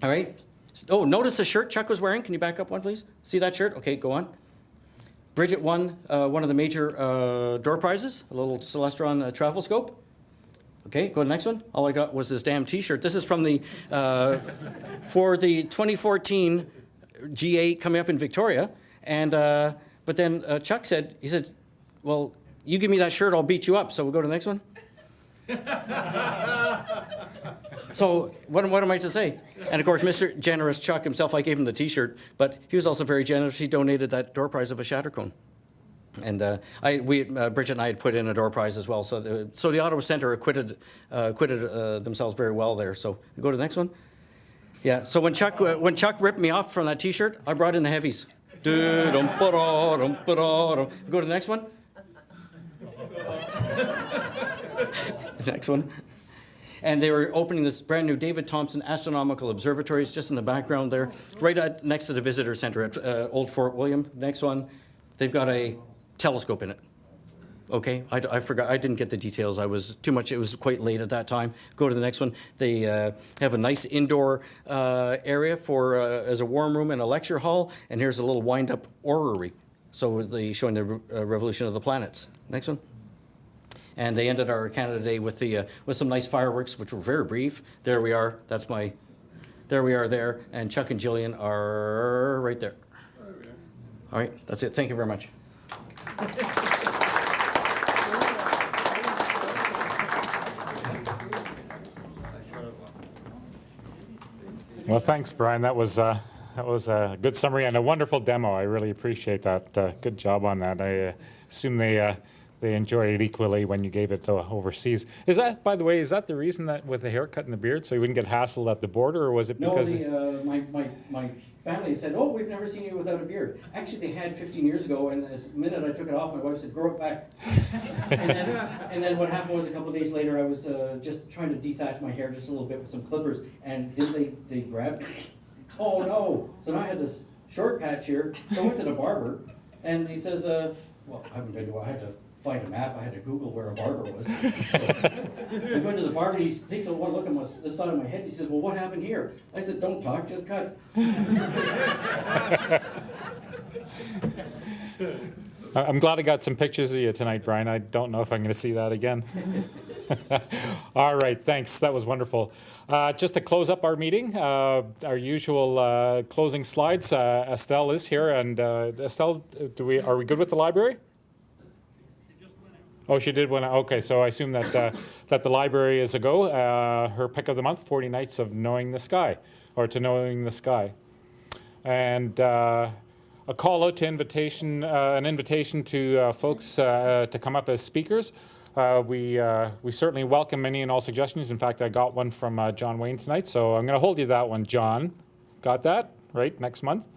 All right. Oh, notice the shirt Chuck was wearing. Can you back up one, please? See that shirt? Okay, go on. Bridget won one of the major door prizes, a little Celestron travel scope. Okay, go to the next one. All I got was this damn T-shirt. This is from the for the 2014 G8 coming up in Victoria. And but then Chuck said, he said, well, you give me that shirt, I'll beat you up. So we'll go to the next one. So what am I to say? And of course, Mr. Generous Chuck himself, I gave him the T-shirt, but he was also very generous. He donated that door prize of a shatter cone. And Bridget and I had put in a door prize as well. So the Ottawa Centre acquitted themselves very well there. So go to the next one. Yeah. So when Chuck ripped me off from that T-shirt, I brought in the heavies. Do-dum-ba-da-dum-ba-da-dum. Go to the next one. The next one. And they were opening this brand new David Thompson Astronomical Observatory. It's just in the background there, right next to the visitor center at Old Fort William. Next one, they've got a telescope in it. Okay, I forgot, I didn't get the details. I was too much, it was quite late at that time. Go to the next one. They have a nice indoor area for as a warm room and a lecture hall. And here's a little wind-up orrery. So they showing the revolution of the planets. Next one. And they ended our Canada Day with some nice fireworks, which were very brief. There we are. There we are there. And Chuck and Jillian are right there. All right, that's it. Thank you very much. Well, thanks, Brian. That was a good summary and a wonderful demo. I really appreciate that. Good job on that. I assume they enjoyed it equally when you gave it overseas. Is that, by the way, is that the reason that with the haircut and the beard, so you wouldn't get hassled at the border, or was it because? No, my family said, "Oh, we've never seen you without a beard." Actually, they had 15 years ago, and the minute I took it off, my wife said, "Grow it back." and then what happened was a couple of days later, I was just trying to dethatch my hair just a little bit with some clippers, and they grabbed me? Oh no! So now I had this short patch here. So I went to the barber, and he says, "Well, I haven't been to. I had to find a map. I had to Google where a barber was." So I went to the barber. He takes one look at the side of my head. He says, "Well, what happened here?" I said, "Don't talk, just cut." I'm glad I got some pictures of you tonight, Brian. I don't know if I'm going to see that again. All right, thanks. That was wonderful. Just to close up our meeting, our usual closing slides. Estelle is here, and Estelle, are we good with the library? Oh, she did win. Okay, so I assume that that the library is a go. Her pick of the month: 40 Nights of Knowing the Sky, or To Knowing the Sky, and a call out to an invitation to folks to come up as speakers. We certainly welcome any and all suggestions. In fact, I got one from John Wayne tonight, so I'm going to hold you that one, John. Got that? Right, next month.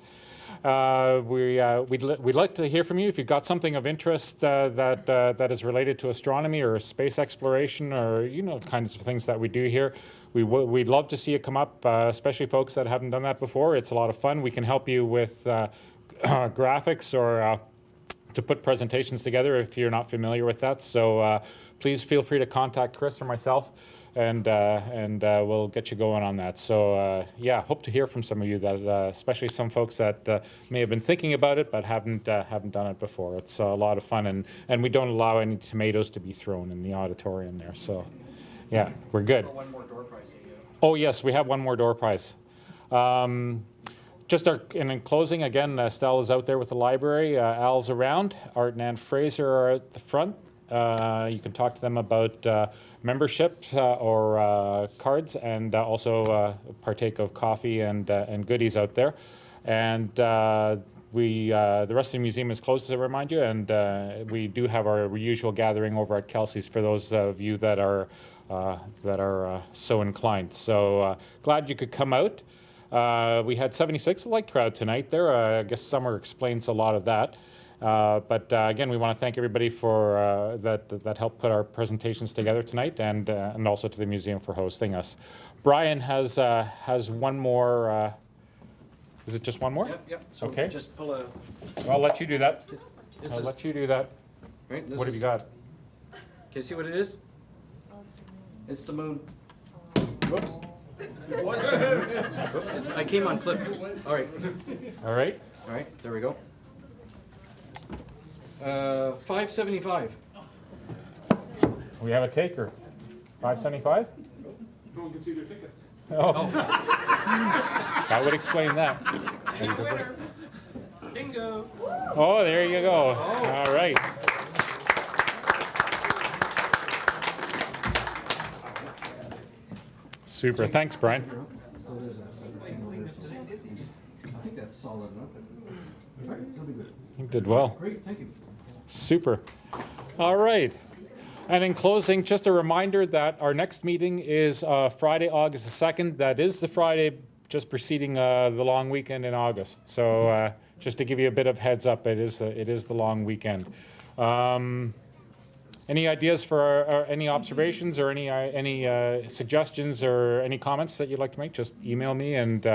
We'd like to hear from you if you've got something of interest that is related to astronomy or space exploration, or kinds of things that we do here. We'd love to see you come up, especially folks that haven't done that before. It's a lot of fun. We can help you with graphics or to put presentations together if you're not familiar with that. So please feel free to contact Chris or myself, and we'll get you going on that. So yeah, hope to hear from some of you, that especially some folks that may have been thinking about it but haven't done it before. It's a lot of fun, and we don't allow any tomatoes to be thrown in the auditorium there. So yeah, we're good. One more door prize. Oh yes, we have one more door prize. Just in closing, again, Estelle is out there with the library. Al's around. Art and Ann Fraser are at the front. You can talk to them about membership or cards, and also partake of coffee and goodies out there. And the rest of the museum is closed, to remind you, and we do have our usual gathering over at Kelsey's for those of you that are so inclined. So glad you could come out. We had 76, a light crowd tonight there. I guess summer explains a lot of that. But again, we want to thank everybody for that helped put our presentations together tonight, and also to the museum for hosting us. Brian has one more. Is it just one more? Yep. So okay. Just pull a. I'll let you do that. Let you do that. Right, what have you got? Can you see what it is? It's the moon. Whoops. Whoops, I came on clip. All right. All right. All right, there we go. 575. We have a taker. 575? No one can see their ticket. Oh. That would explain that. Bingo. Oh, there you go. All right. Super. Thanks, Brian. I think that's solid enough. You did well. Great, thank you. Super. All right. And in closing, just a reminder that our next meeting is Friday, August the 2nd. That is the Friday just preceding the long weekend in August. So just to give you a bit of heads up, it is the long weekend. Any ideas for any observations or any suggestions or any comments that you'd like to make? Just email me and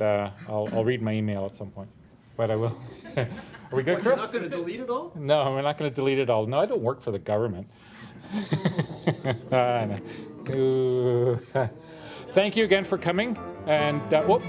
I'll read my email at some point. But I will. Are we good, Chris? You're not going to delete it all? No, we're not going to delete it all. No, I don't work for the government. No. Ooh. Thank you again for coming. And whoop.